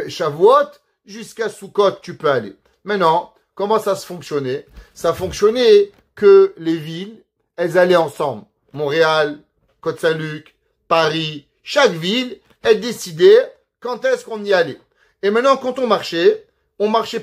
Shavuot jusqu'à Sukkot, tu peux aller. Maintenant, comment ça se fonctionnait? Ça fonctionnait que les villes, elles allaient ensemble. Montréal, Côte-Saint-Luc, Paris, chaque ville, elle décidait quand est-ce qu'on y allait. Et maintenant, quand on marchait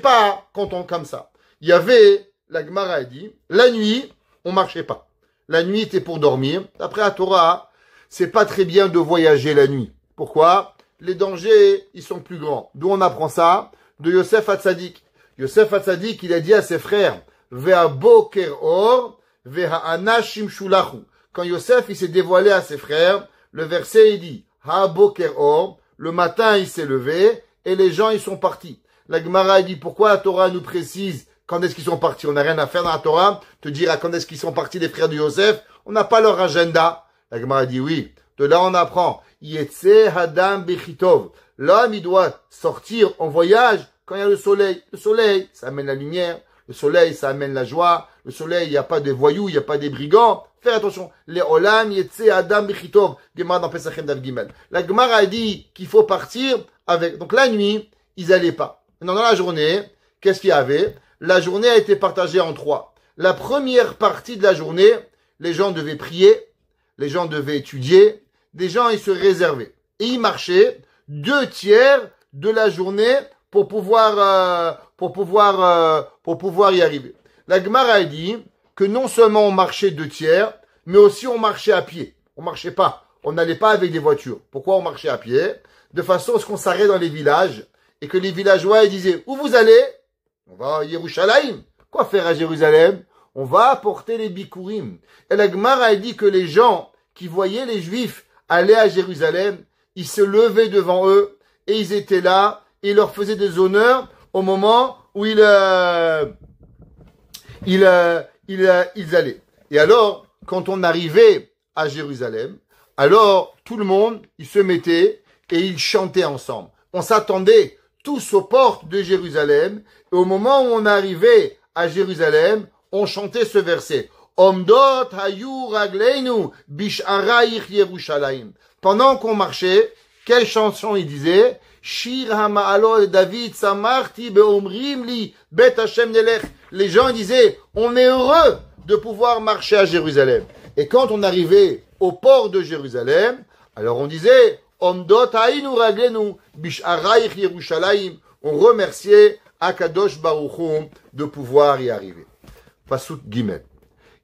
pas quand on comme ça. Il y avait, la Gemara a dit, la nuit, on marchait pas. La nuit était pour dormir. Après la Torah, c'est pas très bien de voyager la nuit. Pourquoi? Les dangers, ils sont plus grands. D'où on apprend ça? De Yosef Hatzadik. Yosef Hatzadik, il a dit à ses frères, Ve'a boker or, ve'a anashim shulachu. Quand Yosef, il s'est dévoilé à ses frères, le verset, il dit, Ha boker or, le matin, il s'est levé, et les gens, ils sont partis. La Gemara dit, pourquoi la Torah nous précise quand est-ce qu'ils sont partis? On n'a rien à faire dans la Torah, te dire à quand est-ce qu'ils sont partis les frères de Yosef. On n'a pas leur agenda. La Gemara dit oui. De là, on apprend. Yetze hadam bechitov. L'homme, il doit sortir en voyage quand il y a le soleil. Le soleil, ça amène la lumière. Le soleil, ça amène la joie. Le soleil, il n'y a pas de voyous, il n'y a pas des brigands. Faites attention. Les olam yetze hadam bechitov. Gemara dans Pesachem Dav Gimel. La Gemara a dit qu'il faut partir avec. Donc la nuit, ils n'allaient pas. Maintenant, dans la journée, qu'est-ce qu'il y avait? La journée a été partagée en trois. La première partie de la journée, les gens devaient prier, les gens devaient étudier, des gens ils se réservaient. Et ils marchaient 2/3 de la journée pour pouvoir y arriver. La Gemara a dit que non seulement on marchait 2/3, mais aussi on marchait à pied. On marchait pas. On n'allait pas avec des voitures. Pourquoi on marchait à pied? De façon à ce qu'on s'arrête dans les villages et que les villageois ils disaient où vous allez? On va à Yerushalayim. Quoi faire à Jérusalem? On va apporter les bikurim. Et la Gemara a dit que les gens qui voyaient les Juifs aller à Jérusalem, ils se levaient devant eux et ils étaient là et ils leur faisaient des honneurs au moment où ils allaient. Et alors, quand on arrivait à Jérusalem, alors tout le monde, il se mettait et ils chantaient ensemble. On s'attendait tous aux portes de Jérusalem. Et au moment où on arrivait à Jérusalem, on chantait ce verset. Omdot hayu ragleinu bish'arayich Yerushalayim. Pendant qu'on marchait, quelle chanson il disait? Shir hama'alot David samarti be'omrim li bet Hashem nelech. Les gens disaient, on est heureux de pouvoir marcher à Jérusalem. Et quand on arrivait au port de Jérusalem, alors on disait, Omdot hayu ragleinu bish'arayich Yerushalayim. On remerciait Akadosh Baruch Hu de pouvoir y arriver. Pasuk Gimel.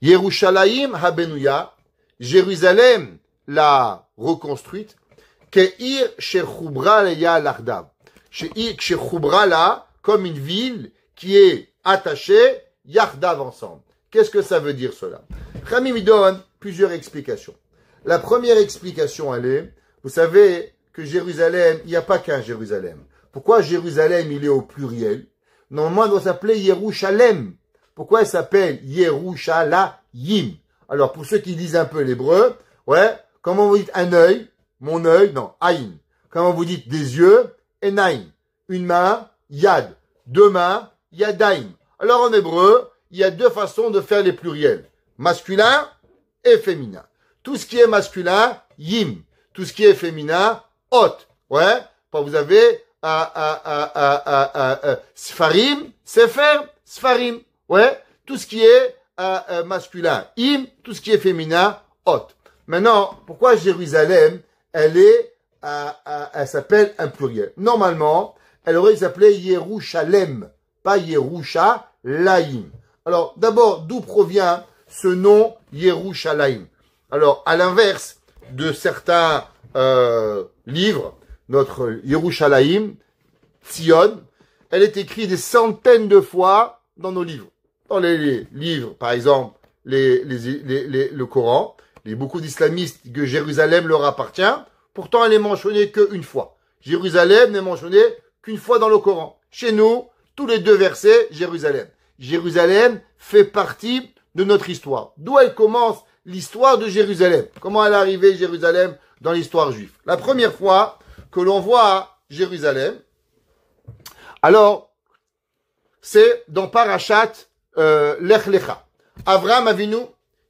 Yerushalayim habenuya, Jérusalem l'a reconstruite, ke'ir shechubra leya lardav. Shechubra la, comme une ville qui est attachée, yardav ensemble. Qu'est-ce que ça veut dire cela? Khamim donne plusieurs explications. La première explication, elle est, vous savez que Jérusalem, il n'y a pas qu'un Jérusalem. Pourquoi Jérusalem, il est au pluriel? Normalement, il doit s'appeler Yerushalem. Pourquoi il s'appelle Yerushalayim? Alors, pour ceux qui lisent un peu l'hébreu, ouais, comment vous dites un œil? Mon œil, non, aïn. Comment vous dites des yeux? Enaim. Une main, yad. Deux mains, yadaim. Alors, en hébreu, il y a deux façons de faire les pluriels. Masculin et féminin. Tout ce qui est masculin, yim. Tout ce qui est féminin, ot. Ouais, vous avez Sfarim, Sefer, Sfarim. Ouais, tout ce qui est masculin, Im, tout ce qui est féminin, Ot. Maintenant, pourquoi Jérusalem, elle s'appelle un pluriel? Normalement, elle aurait s'appelé Yerushalem, pas Yerushalayim. Alors, d'abord, d'où provient ce nom Yerushalayim? Alors, à l'inverse de certains livres, notre Yerushalayim, Tzion, elle est écrite des centaines de fois dans nos livres. Dans les livres, par exemple, le Coran, beaucoup d'islamistes que Jérusalem leur appartient, pourtant elle est mentionnée qu'une fois. Jérusalem n'est mentionnée qu'une fois dans le Coran. Chez nous, tous les 2 versets, Jérusalem. Jérusalem fait partie de notre histoire. D'où elle commence l'histoire de Jérusalem? Comment elle est arrivée, Jérusalem, dans l'histoire juive? La première fois que l'on voit Jérusalem, alors, c'est dans Parashat Lech Lecha. Avraham Avinu,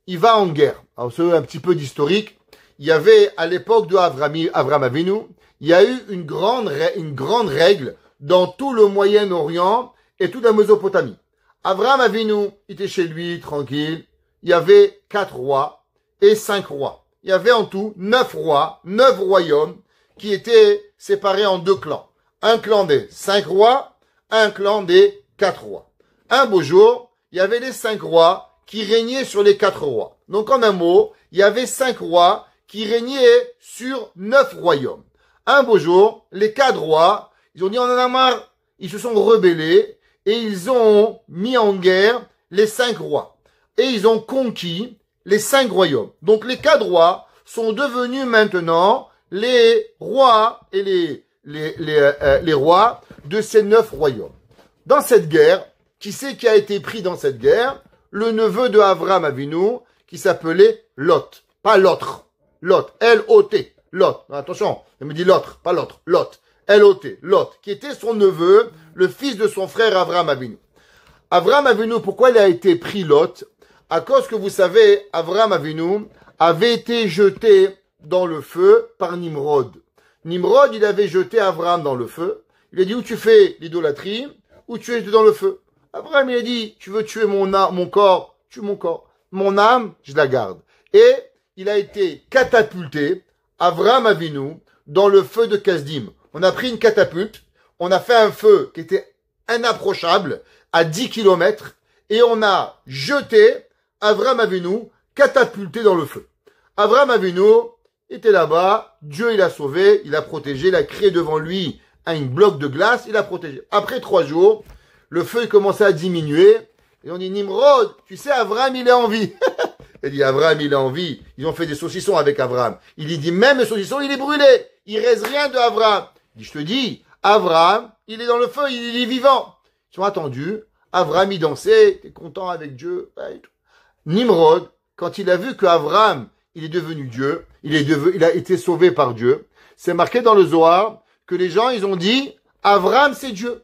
il va en guerre. Alors, c'est un petit peu d'historique. Il y avait, à l'époque de Avraham Avinu, il y a eu une grande règle dans tout le Moyen-Orient et toute la Mésopotamie. Avraham Avinu était chez lui, tranquille. Il y avait 4 rois et 5 rois. il y avait en tout 9 rois, 9 royaumes qui étaient séparés en 2 clans. Un clan des 5 rois, un clan des 4 rois. Un beau jour, il y avait les 5 rois qui régnaient sur les 4 rois. Donc en un mot, il y avait 5 rois qui régnaient sur 9 royaumes. Un beau jour, les 4 rois, ils ont dit on en a marre, ils se sont rebellés et ils ont mis en guerre les 5 rois. Et ils ont conquis les 5 royaumes. Donc les 4 rois sont devenus maintenant les rois et les rois de ces 9 royaumes. Dans cette guerre, qui c'est qui a été pris dans cette guerre? Le neveu de Avram Avinu, qui s'appelait Lot. Pas l'autre. Lot. L-O-T. Lot. Attention, elle me dit l'autre, pas l'autre. Lot. L-O-T. Lot. Qui était son neveu, le fils de son frère Avram Avinu. Avram Avinu, pourquoi il a été pris Lot? À cause que vous savez, Avram Avinu avait été jeté dans le feu par Nimrod. Nimrod, il avait jeté Avram dans le feu. Il a dit, où tu fais l'idolâtrie, ou tu es jeté dans le feu. Avram, il a dit, tu veux tuer mon corps, tue mon corps. Mon âme, je la garde. Et il a été catapulté, Avram Avinu, dans le feu de Kasdim. On a pris une catapulte, on a fait un feu qui était inapprochable, à 10 kilomètres, et on a jeté Avram Avinu catapulté dans le feu. Avram Avinu était là-bas, Dieu il a sauvé, il a protégé, il a créé devant lui un bloc de glace, il a protégé. Après 3 jours, le feu commençait à diminuer, et on dit Nimrod, tu sais Avram il est en vie. Il dit Avram il est en vie, ils ont fait des saucissons avec Avram. Il dit même le saucisson il est brûlé, il reste rien de Avram. Il dit je te dis, Avram il est dans le feu, il est vivant. Ils ont attendu, Avram il dansait, il était content avec Dieu. Nimrod, quand il a vu que Avram, il est devenu Dieu, il a été sauvé par Dieu, c'est marqué dans le Zohar que les gens, ils ont dit, Avram, c'est Dieu.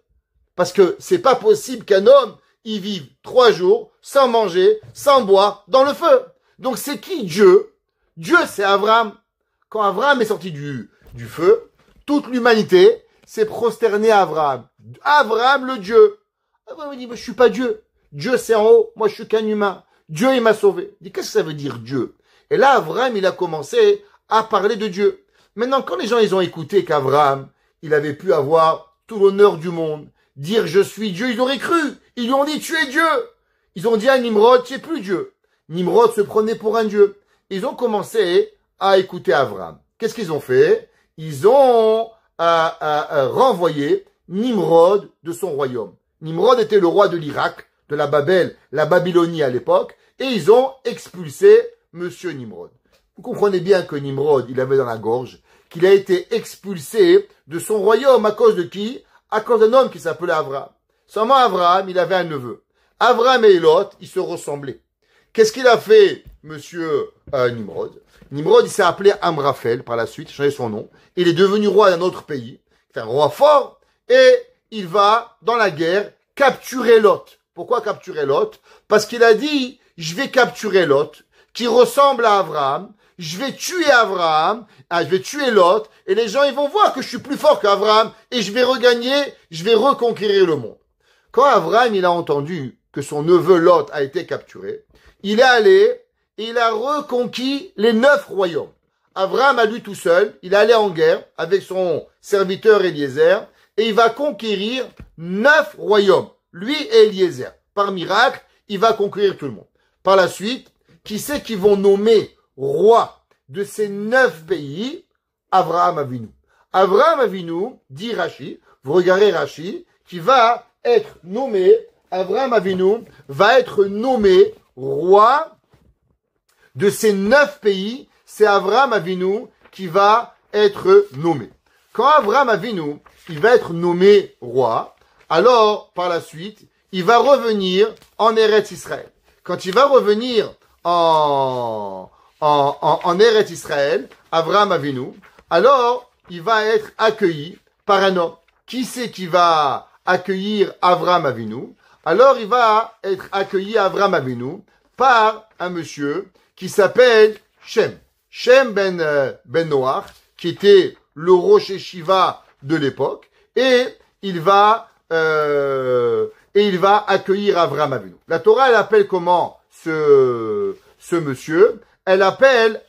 Parce que c'est pas possible qu'un homme, il vive 3 jours sans manger, sans boire, dans le feu. Donc c'est qui Dieu? Dieu, c'est Avram. Quand Avram est sorti du feu, toute l'humanité s'est prosternée à Avram. Avram, le Dieu. Avram, il dit, je suis pas Dieu. Dieu, c'est en haut. Moi, je suis qu'un humain. Dieu, il m'a sauvé. Il dit, qu'est-ce que ça veut dire Dieu? Et là, Avram, il a commencé à parler de Dieu. Maintenant, quand les gens, ils ont écouté qu'Avram, il avait pu avoir tout l'honneur du monde, dire je suis Dieu, ils auraient cru. Ils lui ont dit, tu es Dieu. Ils ont dit à Nimrod, tu es plus Dieu. Nimrod se prenait pour un Dieu. Ils ont commencé à écouter Avram. Qu'est-ce qu'ils ont fait? Ils ont renvoyé Nimrod de son royaume. Nimrod était le roi de l'Irak, de la Babel, la Babylonie à l'époque, et ils ont expulsé Monsieur Nimrod. Vous comprenez bien que Nimrod, il avait dans la gorge, qu'il a été expulsé de son royaume à cause de qui? À cause d'un homme qui s'appelait Avram. Seulement Avram, il avait un neveu. Avram et Lot, ils se ressemblaient. Qu'est-ce qu'il a fait, Monsieur Nimrod? Nimrod, il s'est appelé Amraphel par la suite, il a changé son nom. Il est devenu roi d'un autre pays, c'est un roi fort, et il va, dans la guerre, capturer Lot. Pourquoi capturer Lot? Parce qu'il a dit, je vais capturer Lot, qui ressemble à Abraham, je vais tuer Abraham, je vais tuer Lot, et les gens ils vont voir que je suis plus fort qu'Abraham, et je vais regagner, je vais reconquérir le monde. Quand Abraham il a entendu que son neveu Lot a été capturé, il est allé et il a reconquis les 9 royaumes. Abraham à lui tout seul, il est allé en guerre avec son serviteur Eliezer, et il va conquérir 9 royaumes. Lui et Eliezer. Par miracle, il va conquérir tout le monde. Par la suite, qui c'est qui vont nommer roi de ces 9 pays? Abraham Avinu. Abraham Avinu, dit Rashi, vous regardez Rashi, qui va être nommé, Abraham Avinu va être nommé roi de ces 9 pays. C'est Abraham Avinu qui va être nommé. Quand Abraham Avinu, il va être nommé roi, alors, par la suite, il va revenir en Eretz Israël. Quand il va revenir en Eretz Israël, Abraham Avinu, alors, il va être accueilli par un homme. Qui c'est qui va accueillir Abraham Avinu? Alors, il va être accueilli Abraham Avinu par un monsieur qui s'appelle Shem. Shem ben Noach, qui était le Rosh Shiva de l'époque, et il va accueillir Abraham Avinu. La Torah, elle appelle comment ce monsieur? elle appelle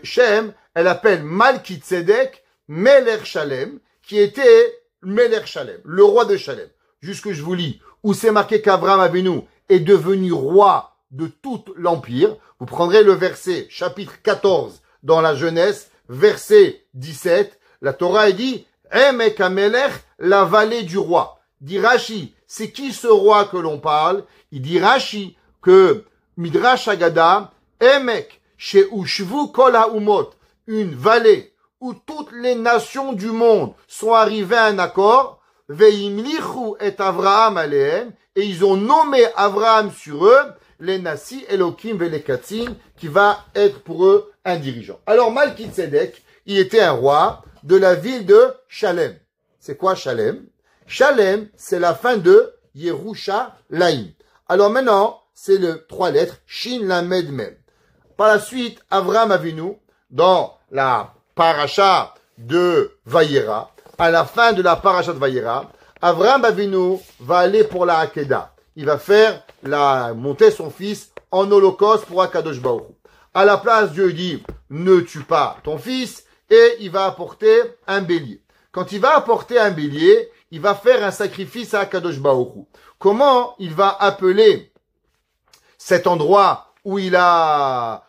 Shem, elle appelle Malki Tzedek Melech Shalem, qui était Melech Shalem, le roi de Shalem. Jusque je vous lis, où c'est marqué qu'Avraham Avinu est devenu roi de tout l'empire. Vous prendrez le verset, chapitre 14, dans la Genèse, verset 17. La Torah dit, Emek HaMelech, la vallée du roi. Dit Rashi, c'est qui ce roi que l'on parle? Il dit Rashi que Midrash Agada, Emek, chez Ushvu Kol HaUmot, une vallée où toutes les nations du monde sont arrivées à un accord, Veimlichu et Avraham alehem, et ils ont nommé Avraham sur eux, les Nasi Elohim Velekatzin, qui va être pour eux un dirigeant. Alors Malki Tzedek, il était un roi de la ville de Shalem. C'est quoi Shalem? Shalem, c'est la fin de Yerushalayim. Alors maintenant, c'est le 3 lettres, Shin Lamed Mem. Par la suite, Avraham Avinu, dans la paracha de Vayera, à la fin de la paracha de Vayera, Avraham Avinu va aller pour la Hakeda. Il va faire monter son fils en holocauste pour Akadosh Baruch Hu. À la place, Dieu dit, ne tue pas ton fils, et il va apporter un bélier. Quand il va apporter un bélier, il va faire un sacrifice à Akadosh Baruch Hu. Comment il va appeler cet endroit où il a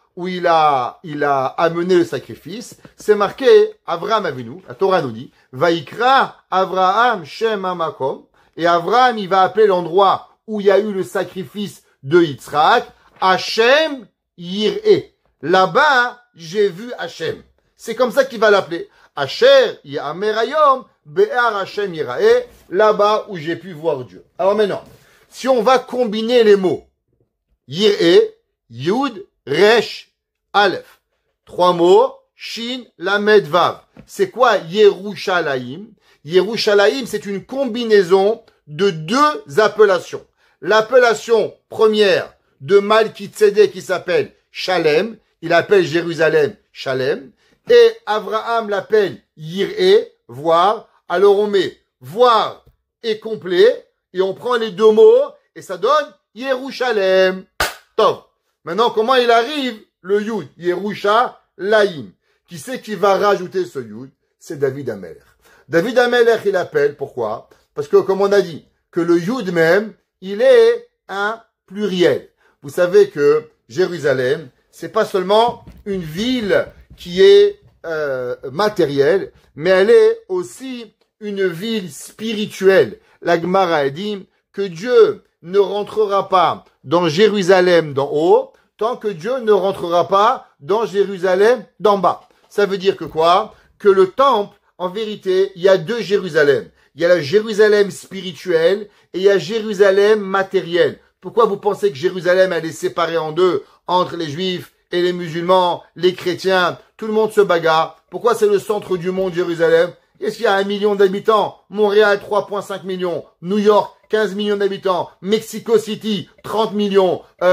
amené le sacrifice? C'est marqué Avraham Avinu, la Torah nous dit, Vaikra Avraham Shem Hamakom, et Avraham il va appeler l'endroit où il y a eu le sacrifice de Yitzhak, Hashem Yir'e. Là-bas, j'ai vu Hashem. C'est comme ça qu'il va l'appeler. Asher Yamerayom Be'ar Hashem Yir'e, là-bas où j'ai pu voir Dieu. Alors maintenant, si on va combiner les mots, Yir'e, Yud, Resh, Aleph. 3 mots, Shin, Lamed, Vav. C'est quoi Yerushalayim? Yerushalayim, c'est une combinaison de 2 appellations. L'appellation première de Malki Tzedek qui s'appelle Shalem, il appelle Jérusalem Shalem, et Avraham l'appelle Yir'e, voir. Alors on met voir et complet, et on prend les 2 mots, et ça donne Yerushalem. Top. Maintenant, comment il arrive le Yud? Yerushalayim. Qui c'est qui va rajouter ce Yud? C'est David HaMelech. David HaMelech, il appelle, pourquoi? Parce que, comme on a dit, que le Yud même, il est un pluriel. Vous savez que Jérusalem, c'est pas seulement une ville qui est matérielle, mais elle est aussi une ville spirituelle. La Gemara a dit que Dieu ne rentrera pas dans Jérusalem d'en haut, tant que Dieu ne rentrera pas dans Jérusalem d'en bas. Ça veut dire que quoi? Que le temple, en vérité, il y a 2 Jérusalem. Il y a la Jérusalem spirituelle et il y a Jérusalem matérielle. Pourquoi vous pensez que Jérusalem, elle est séparée en 2 entre les Juifs et les musulmans, les chrétiens? Tout le monde se bagarre. Pourquoi c'est le centre du monde, Jérusalem? Est-ce qu'il y a 1 million d'habitants? Montréal, 3,5 millions. New York, 15 millions d'habitants. Mexico City, 30 millions. En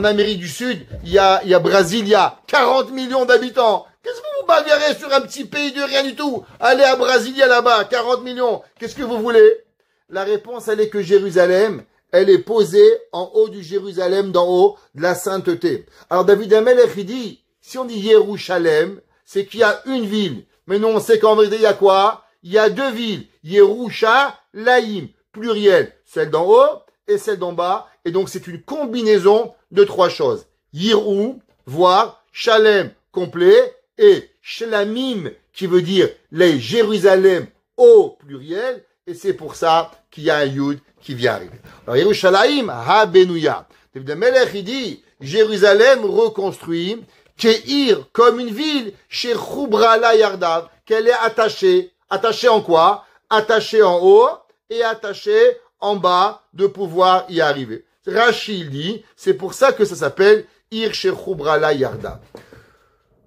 Amérique du Sud, il y a Brasilia, 40 millions d'habitants. Qu'est-ce que vous bagarrez sur un petit pays de rien du tout? Allez à Brasilia là-bas, 40 millions. Qu'est-ce que vous voulez? La réponse, elle est que Jérusalem, elle est posée en haut du Jérusalem d'en haut, de la sainteté. Alors David HaMelech, il dit, si on dit Yerushalem, c'est qu'il y a une ville. Mais nous, on sait qu'en vérité, il y a quoi? Il y a 2 villes. Yerushalayim, pluriel. Celle d'en haut et celle d'en bas. Et donc, c'est une combinaison de 3 choses. Yiru, voir, Shalem, complet, et Shlamim, qui veut dire les Jérusalem au pluriel. Et c'est pour ça qu'il y a un Yud qui vient arriver. Alors, Yerushalayim, ha Benouya. David HaMelech, il dit, Jérusalem reconstruit, Keir, comme une ville, chez Khubra la Yardav, qu'elle est attachée. Attachée en quoi? Attachée en haut et attachée en bas de pouvoir y arriver. Rashi dit, c'est pour ça que ça s'appelle Ir chez Khubra la Yardav.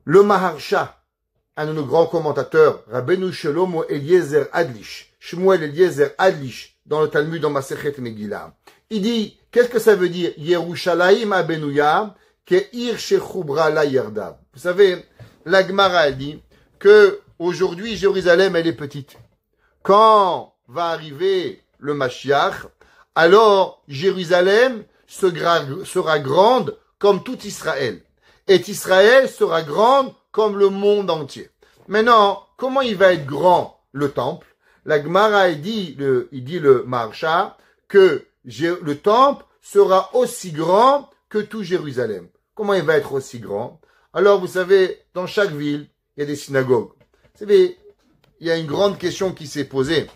Le Maharsha, un de nos grands commentateurs, Rabbeinu Shlomo Eliezer Adlish, Shmuel Eliezer Adlish, dans le Talmud dans Masechet Megillah, il dit, qu'est-ce que ça veut dire? Yerushalayim Abenouya, Keir Shechubra la Yardav. Vous savez, la Gemara a dit que aujourd'hui Jérusalem elle est petite. Quand va arriver le Mashiach, alors Jérusalem sera grande comme tout Israël. Et Israël sera grande comme le monde entier. Maintenant, comment il va être grand, le temple? La Gemara, il dit le Maharsha, que le temple sera aussi grand que tout Jérusalem. Comment il va être aussi grand? Alors, vous savez, dans chaque ville, il y a des synagogues. Vous savez, il y a une grande question qui s'est posée.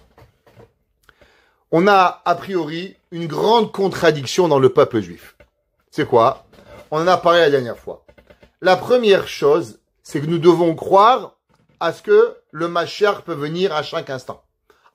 On a, a priori, une grande contradiction dans le peuple juif. C'est quoi? On en a parlé la dernière fois. La première chose, c'est que nous devons croire à ce que le Mashiach peut venir à chaque instant.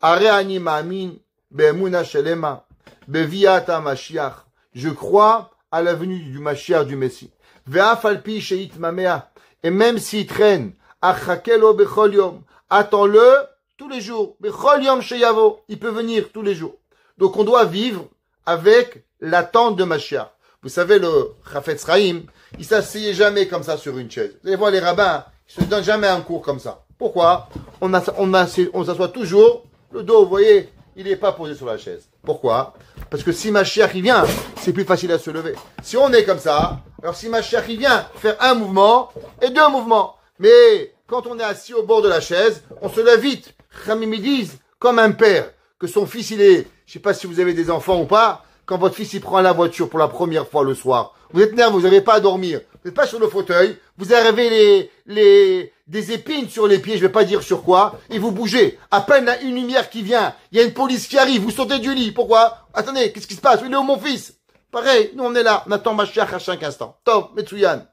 Areani ma'amin be'emuna shelema beviata Mashiach. Je crois à la venue du Mashiach, du Messie. Ve'af alpi she'it mamea. Et même s'il traîne, achakelo bechol yom. Attends-le tous les jours. Bechol yom sheyavo. Il peut venir tous les jours. Donc on doit vivre avec l'attente de Mashiach. Vous savez, le Chafetz Chaim, il s'asseyait jamais comme ça sur une chaise. Vous allez voir les rabbins, ils se donnent jamais un cours comme ça. Pourquoi? On s'assoit toujours, le dos, vous voyez, il n'est pas posé sur la chaise. Pourquoi? Parce que si Mashiach il vient, c'est plus facile à se lever. Si on est comme ça, alors si Mashiach il vient, faire un mouvement et deux mouvements. Mais quand on est assis au bord de la chaise, on se lève vite. Chamim ils disent, comme un père, que son fils il est, je sais pas si vous avez des enfants ou pas, quand votre fils il prend la voiture pour la première fois le soir, vous êtes nerveux, vous n'arrivez pas à dormir, vous n'êtes pas sur le fauteuil, vous avez des épines sur les pieds, je vais pas dire sur quoi, et vous bougez. À peine là, une lumière qui vient, il y a une police qui arrive, vous sautez du lit. Pourquoi? Attendez, qu'est-ce qui se passe? Il est où mon fils? Pareil, nous on est là, on attend Mashiach à chaque instant. Top, Metsuyan.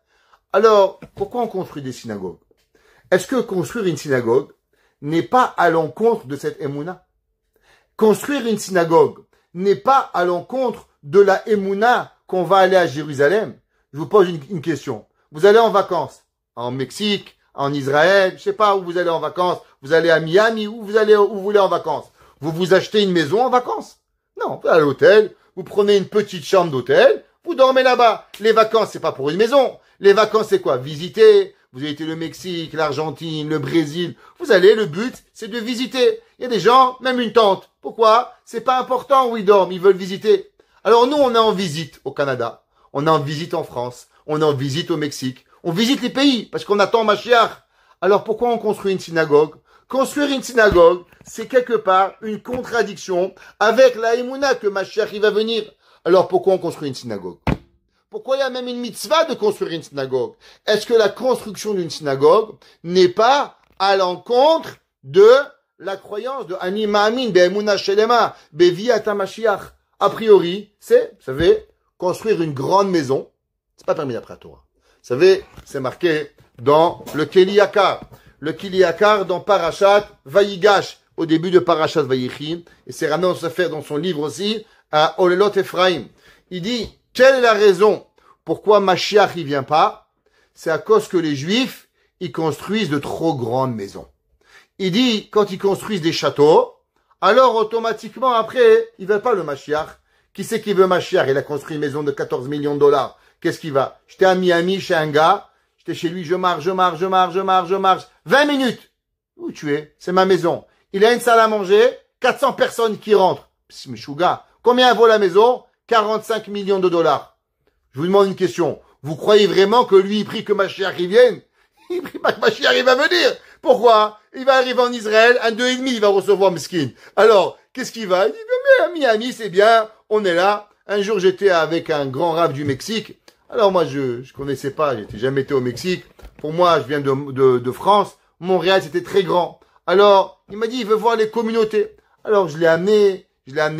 Alors, pourquoi on construit des synagogues? Est-ce que construire une synagogue n'est pas à l'encontre de cette émouna? Construire une synagogue n'est pas à l'encontre de la émouna qu'on va aller à Jérusalem. Je vous pose une question. Vous allez en vacances en Mexique, en Israël, je sais pas où vous allez en vacances. Vous allez à Miami, où vous voulez en vacances. Vous vous achetez une maison en vacances? Non, vous allez à l'hôtel, vous prenez une petite chambre d'hôtel, vous dormez là-bas. Les vacances, c'est pas pour une maison. Les vacances, c'est quoi? Visiter. Vous avez été le Mexique, l'Argentine, le Brésil. Vous allez, le but, c'est de visiter. Il y a des gens, même une tante. Pourquoi? C'est pas important où ils dorment, ils veulent visiter. Alors nous, on est en visite au Canada. On est en visite en France. On est en visite au Mexique. On visite les pays, parce qu'on attend Mashiach. Alors pourquoi on construit une synagogue? Construire une synagogue, c'est quelque part une contradiction avec la émouna que Mashiach il va venir. Alors pourquoi on construit une synagogue? Pourquoi il y a même une mitzvah de construire une synagogue? Est-ce que la construction d'une synagogue n'est pas à l'encontre de la croyance de Ani Ma'amin, Be'emuna Shelema, Beviata Mashiach? A priori, c'est, vous savez, construire une grande maison. C'est pas permis d'après la Torah. Vous savez, c'est marqué dans le Keli Yakar. Le Keli Yakar dans Parashat Vayigash, au début de Parashat Vayichi. Et c'est ramené dans son livre aussi, à Olelot Ephraim. Il dit, quelle est la raison pourquoi Mashiach il vient pas? C'est à cause que les Juifs, ils construisent de trop grandes maisons. Il dit, quand ils construisent des châteaux, alors automatiquement après, ils veulent pas le Mashiach. Qui c'est qui veut Mashiach? Il a construit une maison de 14 millions de dollars. Qu'est-ce qu'il va? J'étais à Miami chez un gars, j'étais chez lui, je marche. 20 minutes. Où tu es? C'est ma maison. Il a une salle à manger, 400 personnes qui rentrent. Meshuga. Combien vaut la maison? 45 millions de dollars. Je vous demande une question. Vous croyez vraiment que lui, il prie que Mashiach il vienne? Il prie pas que Mashiach il va venir. Pourquoi? Il va arriver en Israël, un 2,5, il va recevoir Meskin. Alors, qu'est-ce qu'il va? Il dit, mais à Miami, c'est bien, on est là. Un jour, j'étais avec un grand rave du Mexique. Alors moi, je connaissais pas, j'étais jamais été au Mexique. Pour moi, je viens de France. Montréal, c'était très grand. Alors, il m'a dit, il veut voir les communautés. Alors, je l'ai amené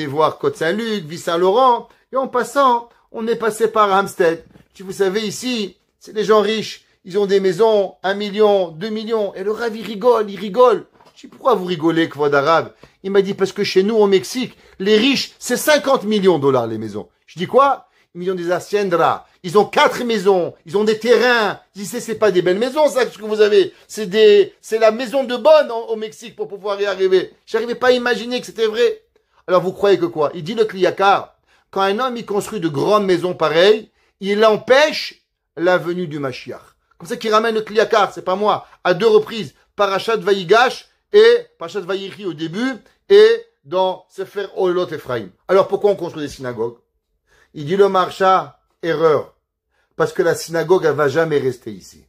voir Côte-Saint-Luc, Ville-Saint-Laurent. Et en passant, on est passé par Hampstead. Vous savez, ici, c'est des gens riches. Ils ont des maisons, 1 million, 2 millions. Et le rave, il rigole. Je dis, pourquoi vous rigolez, Kvod Arabe? Il m'a dit, parce que chez nous, au Mexique, les riches, c'est 50 millions de dollars, les maisons. Je dis quoi? Ils ont des haciendas. Ils ont 4 maisons. Ils ont des terrains. Je dis, c'est pas des belles maisons, ça, ce que vous avez. C'est la maison de bonne au Mexique pour pouvoir y arriver. J'arrivais pas à imaginer que c'était vrai. Alors, vous croyez que quoi? Il dit le Kliyakar. Quand un homme, il construit de grandes maisons pareilles, il empêche la venue du Mashiach. Comme ça qu'il ramène le Kliyakar, c'est pas moi, à 2 reprises. Parashat Vayigash et Parashat Vayichi au début et dans Sefer Olot Ephraim. Alors pourquoi on construit des synagogues? Il dit le Maharsha, erreur. Parce que la synagogue, elle va jamais rester ici.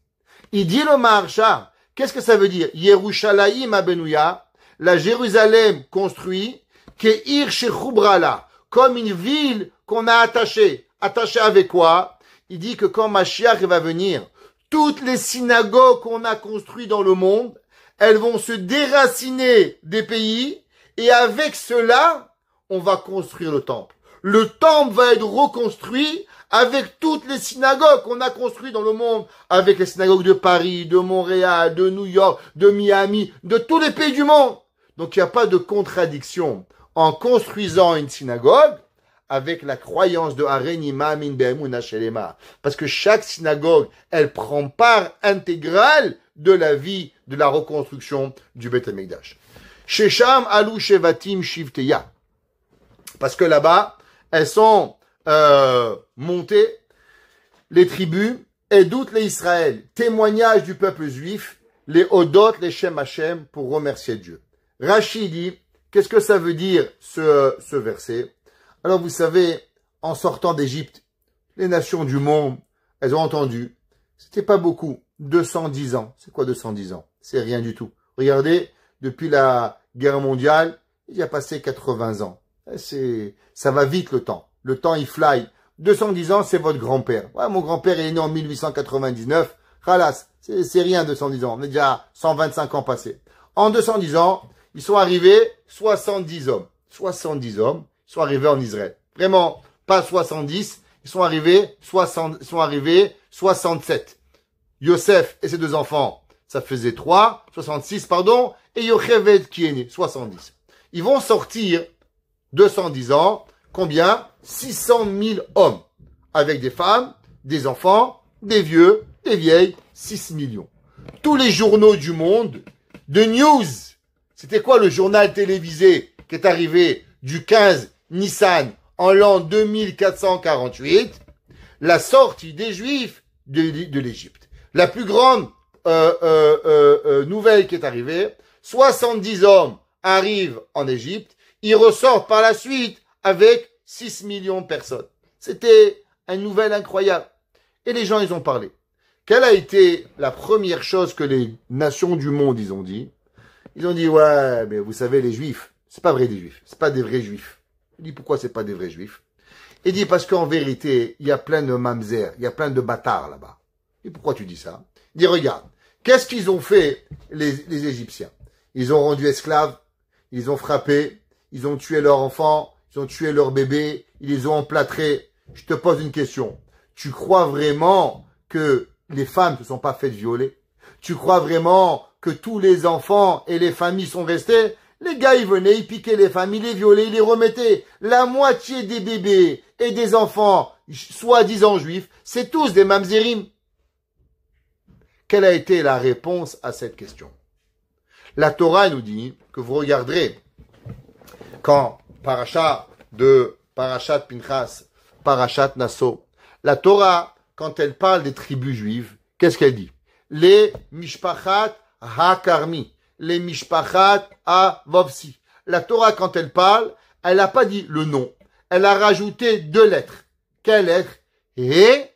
Il dit le Maharsha, qu'est-ce que ça veut dire? Yerushalayim Abenouya, la Jérusalem construit, Keir Shechubrala, comme une ville qu'on a attachée. Attachée avec quoi? Il dit que quand Mashiach va venir, toutes les synagogues qu'on a construites dans le monde, elles vont se déraciner des pays, et avec cela, on va construire le temple. Le temple va être reconstruit avec toutes les synagogues qu'on a construites dans le monde, avec les synagogues de Paris, de Montréal, de New York, de Miami, de tous les pays du monde. Donc il n'y a pas de contradiction en construisant une synagogue avec la croyance de Harenima Min Be'emunah Shelema. Parce que chaque synagogue, elle prend part intégrale de la vie, de la reconstruction du Beth HaMikdash. Shesham Alou Shevatim Shivteya. Parce que là-bas, elles sont montées, les tribus, et doute les Israël, témoignage du peuple juif, les Odot, les Shem Hashem, pour remercier Dieu. Rashi dit, qu'est-ce que ça veut dire ce verset? Alors vous savez, en sortant d'Égypte, les nations du monde, elles ont entendu, c'était pas beaucoup, 210 ans. C'est quoi 210 ans? C'est rien du tout. Regardez, depuis la guerre mondiale, il y a passé 80 ans. Ça va vite le temps. Le temps, il fly. 210 ans, c'est votre grand-père. Ouais, mon grand-père est né en 1899. Khalas, c'est rien 210 ans. On est déjà 125 ans passés. En 210 ans, ils sont arrivés 70 hommes. 70 hommes, ils sont arrivés en Israël. Vraiment, pas 70, ils sont arrivés 67. Yosef et ses deux enfants, ça faisait 66, pardon, et Yocheved qui est né, 70. Ils vont sortir 210 ans, combien? 600 000 hommes, avec des femmes, des enfants, des vieux, des vieilles, 6 millions. Tous les journaux du monde, de news, c'était quoi le journal télévisé qui est arrivé du 15 Nissan en l'an 2448? La sortie des Juifs de l'Égypte. La plus grande nouvelle qui est arrivée, 70 hommes arrivent en Égypte, ils ressortent par la suite avec 6 millions de personnes. C'était une nouvelle incroyable. Et les gens, ils ont parlé. Quelle a été la première chose que les nations du monde, ils ont dit? Ils ont dit, ouais, mais vous savez, les Juifs, c'est pas vrai des Juifs, c'est pas des vrais Juifs. Il dit, pourquoi c'est pas des vrais Juifs? Il dit, parce qu'en vérité, il y a plein de mamzer, il y a plein de bâtards là-bas. Et pourquoi tu dis ça? Il dit, regarde, qu'est-ce qu'ils ont fait, les Égyptiens? Ils ont rendu esclaves, ils ont frappé, ils ont tué leurs enfants, ils ont tué leurs bébés, ils les ont emplâtrés. Je te pose une question. Tu crois vraiment que les femmes ne se sont pas faites violer? Tu crois vraiment que tous les enfants et les familles sont restés? Les gars, ils venaient, ils piquaient les familles, ils les violaient, ils les remettaient. La moitié des bébés et des enfants, soi-disant juifs, c'est tous des mamzerim. Quelle a été la réponse à cette question? La Torah nous dit que vous regarderez quand Parashat Pinchas, Parashat Nasso, la Torah, quand elle parle des tribus juives, qu'est-ce qu'elle dit? Les Mishpachat HaKarmi, les Mishpachat HaVovsi. La Torah, quand elle parle, elle n'a pas dit le nom. Elle a rajouté 2 lettres. Quelles lettres? He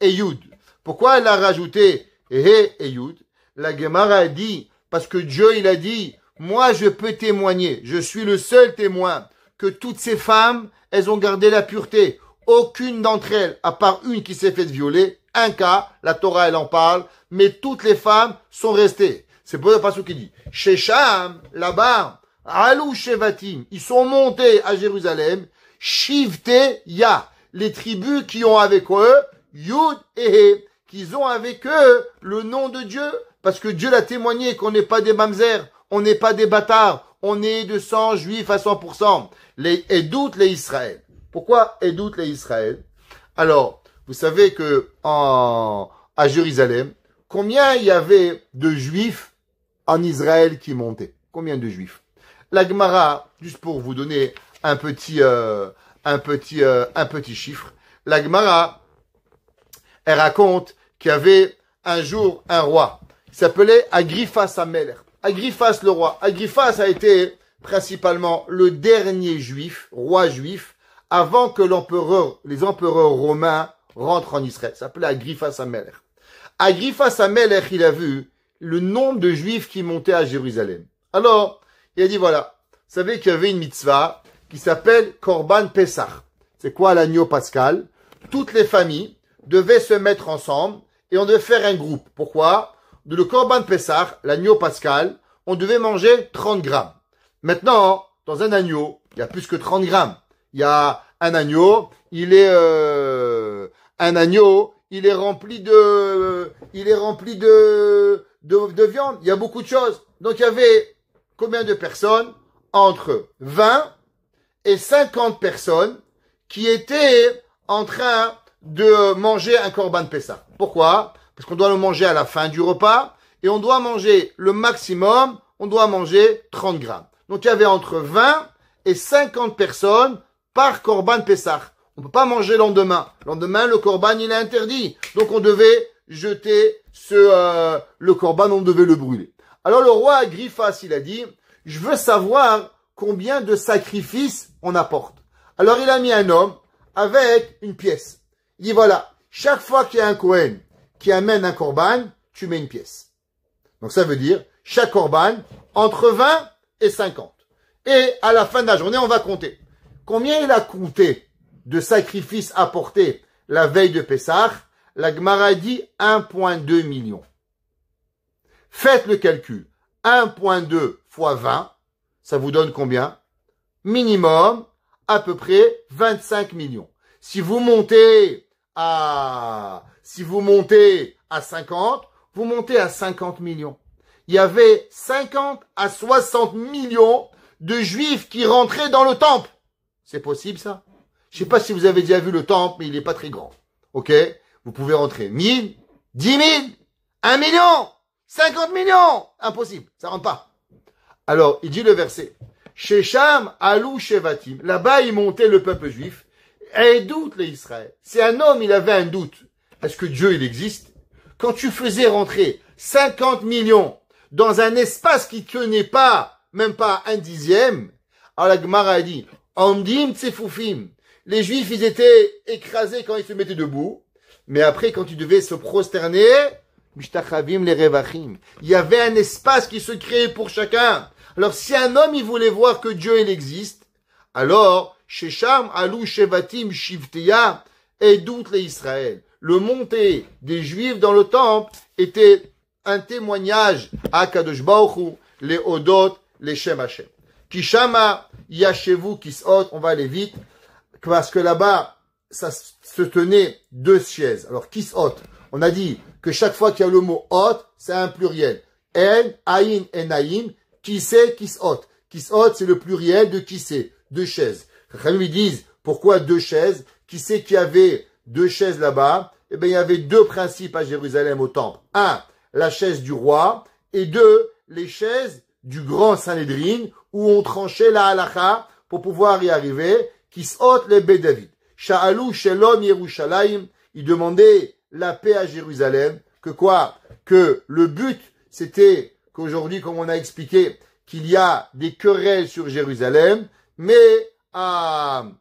et Yud. Pourquoi elle a rajouté He et Yud? La Gemara a dit, parce que Dieu, il a dit, moi, je peux témoigner, je suis le seul témoin, que toutes ces femmes, elles ont gardé la pureté. Aucune d'entre elles, à part une qui s'est faite violer, un cas, la Torah, elle en parle, mais toutes les femmes sont restées. C'est pour le passage qui dit, Shesham, là-bas, Alou Shevatim, ils sont montés à Jérusalem, Shivte Ya, les tribus qui ont avec eux, Yud et He, qu'ils ont avec eux le nom de Dieu, parce que Dieu l'a témoigné qu'on n'est pas des mamzer, on n'est pas des bâtards, on est de sang juif à 100%. Et doute les Israël. Pourquoi doute les Israël? Alors, vous savez que à Jérusalem, combien il y avait de juifs en Israël qui montaient? Combien de juifs? La Gemara, juste pour vous donner un petit chiffre, la Gemara, elle raconte qu'il y avait un jour un roi qui s'appelait Agriphas Amelech. Agriphas le roi. Agriphas a été principalement le dernier juif, roi juif, avant que les empereurs romains rentrent en Israël. Ça s'appelait Agrippas Amelech. Agrippas Amelech, il a vu le nombre de juifs qui montaient à Jérusalem. Alors, il a dit voilà, vous savez qu'il y avait une mitzvah qui s'appelle Korban Pessah. C'est quoi l'agneau pascal? Toutes les familles devaient se mettre ensemble et on devait faire un groupe. Pourquoi? De le Korban Pessah, l'agneau pascal, on devait manger 30 grammes. Maintenant, dans un agneau, il y a plus que 30 grammes. Il y a un agneau, il est rempli de viande. Il y a beaucoup de choses. Donc, il y avait combien de personnes? Entre 20 et 50 personnes qui étaient en train de manger un Korban Pessah. Pourquoi? Parce qu'on doit le manger à la fin du repas et on doit manger le maximum, on doit manger 30 grammes. Donc il y avait entre 20 et 50 personnes par Korban Pessah. On ne peut pas manger le lendemain. Le lendemain, le Korban, il est interdit. Donc on devait jeter le Korban, on devait le brûler. Alors le roi Agrippas, il a dit, je veux savoir combien de sacrifices on apporte. Alors il a mis un homme avec une pièce. Il dit voilà, chaque fois qu'il y a un Kohen qui amène un Korban, tu mets une pièce. Donc ça veut dire, chaque Korban, entre 20 et 50. Et à la fin de la journée, on va compter. Combien il a compté de sacrifices apportés la veille de Pessah? La Gemara dit 1,2 million. Faites le calcul. 1,2 fois 20, ça vous donne combien? Minimum, à peu près 25 millions. Si vous montez à 50, vous montez à 50 millions. Il y avait 50 à 60 millions de juifs qui rentraient dans le temple. C'est possible, ça? Je sais pas si vous avez déjà vu le temple, mais il n'est pas très grand. Ok? Vous pouvez rentrer 1000, 10 000, 1 million, 50 millions. Impossible. Ça rentre pas. Alors, il dit le verset. Shesham alou shevatim. Là-bas, il montait le peuple juif. Et doute les Israël. C'est un homme, il avait un doute. Est-ce que Dieu, il existe? Quand tu faisais rentrer 50 millions dans un espace qui tenait pas, même pas un dixième, alors la Gemara a dit, Omdim tsefufim. Les Juifs, ils étaient écrasés quand ils se mettaient debout, mais après, quand ils devaient se prosterner, mishtachavim les revachim. Il y avait un espace qui se créait pour chacun. Alors, si un homme, il voulait voir que Dieu, il existe, alors, Shesham alou shevatim shivteya, et doute les Israël. Le monter des Juifs dans le temple était un témoignage à Kadosh Baruch Hu, les Odot, les Shem Hashem. Kishama, Yashevu, Kisot, on va aller vite, parce que là-bas, ça se tenait 2 chaises. Alors, Kisot, on a dit que chaque fois qu'il y a le mot Hot, c'est un pluriel. En, Aïn, Enaïm, Kisé, Kisot. Kisot, c'est le pluriel de Kisé, 2 chaises. Ils disent, pourquoi 2 chaises? Qui sait qu'il y avait 2 chaises là-bas? Eh bien, il y avait 2 principes à Jérusalem au temple. 1, la chaise du roi, et 2, les chaises du grand Sanhédrin, où on tranchait la halakha pour pouvoir y arriver, qui s'ôte les Bé David. Sha'alou Shalom Yerushalayim, il demandait la paix à Jérusalem, que quoi? Que le but, c'était qu'aujourd'hui, comme on a expliqué, qu'il y a des querelles sur Jérusalem, mais comment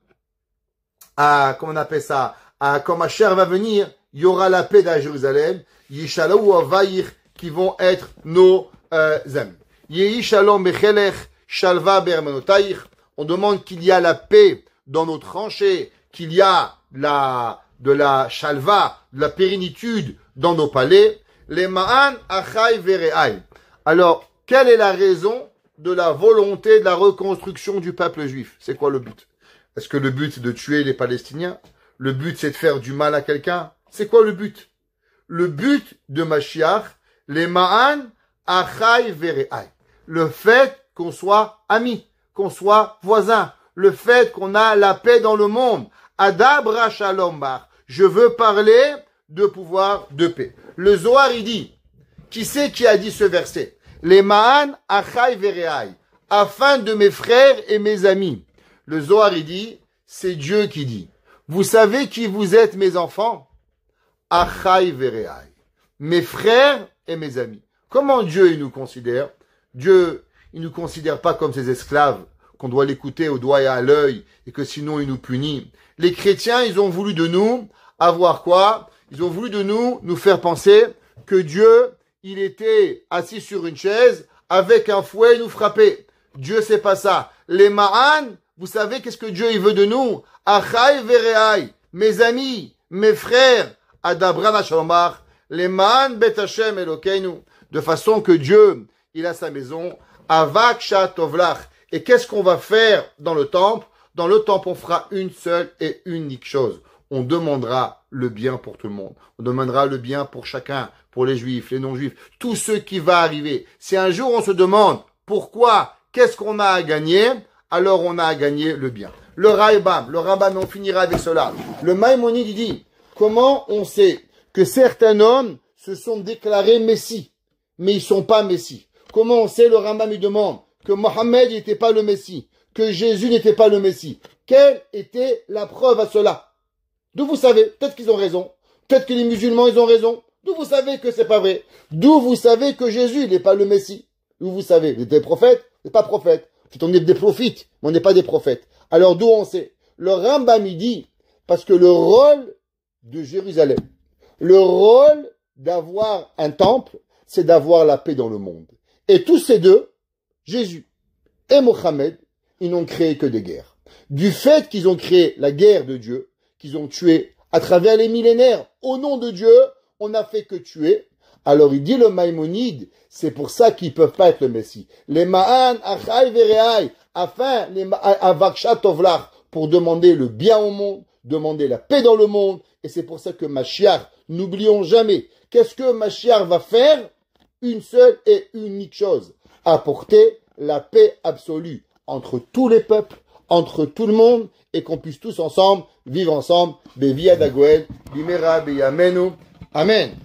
on appelle ça? Quand Mashiach va venir, il y aura la paix à Jérusalem, Yishalaou Avayir, qui vont être nos amis. Yehi Shalom Bechelech, Shalva Bermanotaïr, on demande qu'il y a la paix dans nos tranchées, qu'il y a de la Shalva, de la pérennitude dans nos palais. Les Ma'an Achai Vere'ai. Alors, quelle est la raison de la volonté de la reconstruction du peuple juif? C'est quoi le but? Est-ce que le but c'est de tuer les Palestiniens? Le but c'est de faire du mal à quelqu'un? C'est quoi le but? Le but de Mashiach, les Ma'an Achai Vere'ai. Le fait qu'on soit amis, qu'on soit voisins, le fait qu'on a la paix dans le monde. Adabra Shalom Bar. Je veux parler de pouvoir de paix. Le Zohar, il dit, qui c'est qui a dit ce verset? Les Ma'an Achai Vere'ai, afin de mes frères et mes amis. Le Zohar, il dit, c'est Dieu qui dit. Vous savez qui vous êtes, mes enfants? Achai Vere'ai. Mes frères et mes amis. Comment Dieu, il nous considère? Dieu, il nous considère pas comme ses esclaves qu'on doit l'écouter au doigt et à l'œil, et que sinon il nous punit. Les chrétiens, ils ont voulu de nous avoir quoi? Ils ont voulu de nous faire penser que Dieu, il était assis sur une chaise, avec un fouet, nous frapper. Dieu, c'est pas ça. Les ma'an, vous savez qu'est-ce que Dieu, il veut de nous? Achai vereai, mes amis, mes frères, adabran shalomar, les ma'an bet Hashem Elokeinu, de façon que Dieu, il a sa maison, avak shatovlach. Et qu'est-ce qu'on va faire dans le temple? Dans le temple, on fera une seule et unique chose. On demandera le bien pour tout le monde. On demandera le bien pour chacun, pour les juifs, les non-juifs, tout ce qui va arriver. Si un jour on se demande pourquoi, qu'est-ce qu'on a à gagner, alors on a à gagner le bien. Le Rambam, on finira avec cela. Le Maïmonide, il dit, comment on sait que certains hommes se sont déclarés Messie, mais ils sont pas Messie? Comment on sait? Le Rambam, il demande que Mohammed n'était pas le Messie, que Jésus n'était pas le Messie. Quelle était la preuve à cela? D'où vous savez? Peut-être qu'ils ont raison. Peut-être que les musulmans, ils ont raison. D'où vous savez que c'est pas vrai? D'où vous savez que Jésus, il n'est pas le Messie? D'où vous savez? Vous êtes des prophètes? Vous n'êtes pas prophètes. On est des prophètes, mais on n'est pas des prophètes. Alors d'où on sait? Le Rambam, il dit, parce que le rôle de Jérusalem, le rôle d'avoir un temple, c'est d'avoir la paix dans le monde. Et tous ces deux, Jésus et Mohammed, ils n'ont créé que des guerres. Du fait qu'ils ont créé la guerre de Dieu, qu'ils ont tué à travers les millénaires, au nom de Dieu, on n'a fait que tuer. Alors il dit le Maïmonide, c'est pour ça qu'ils peuvent pas être le Messie. Les Ma'an, Achai Vereai, afin, les Avaksha Tovlach, pour demander le bien au monde, demander la paix dans le monde, et c'est pour ça que Mashiach, n'oublions jamais, qu'est-ce que Mashiach va faire? Une seule et unique chose, apporter la paix absolue entre tous les peuples, entre tout le monde, et qu'on puisse tous ensemble vivre ensemble. Bevia Dagoel, Bimera Beyamenu. Amen.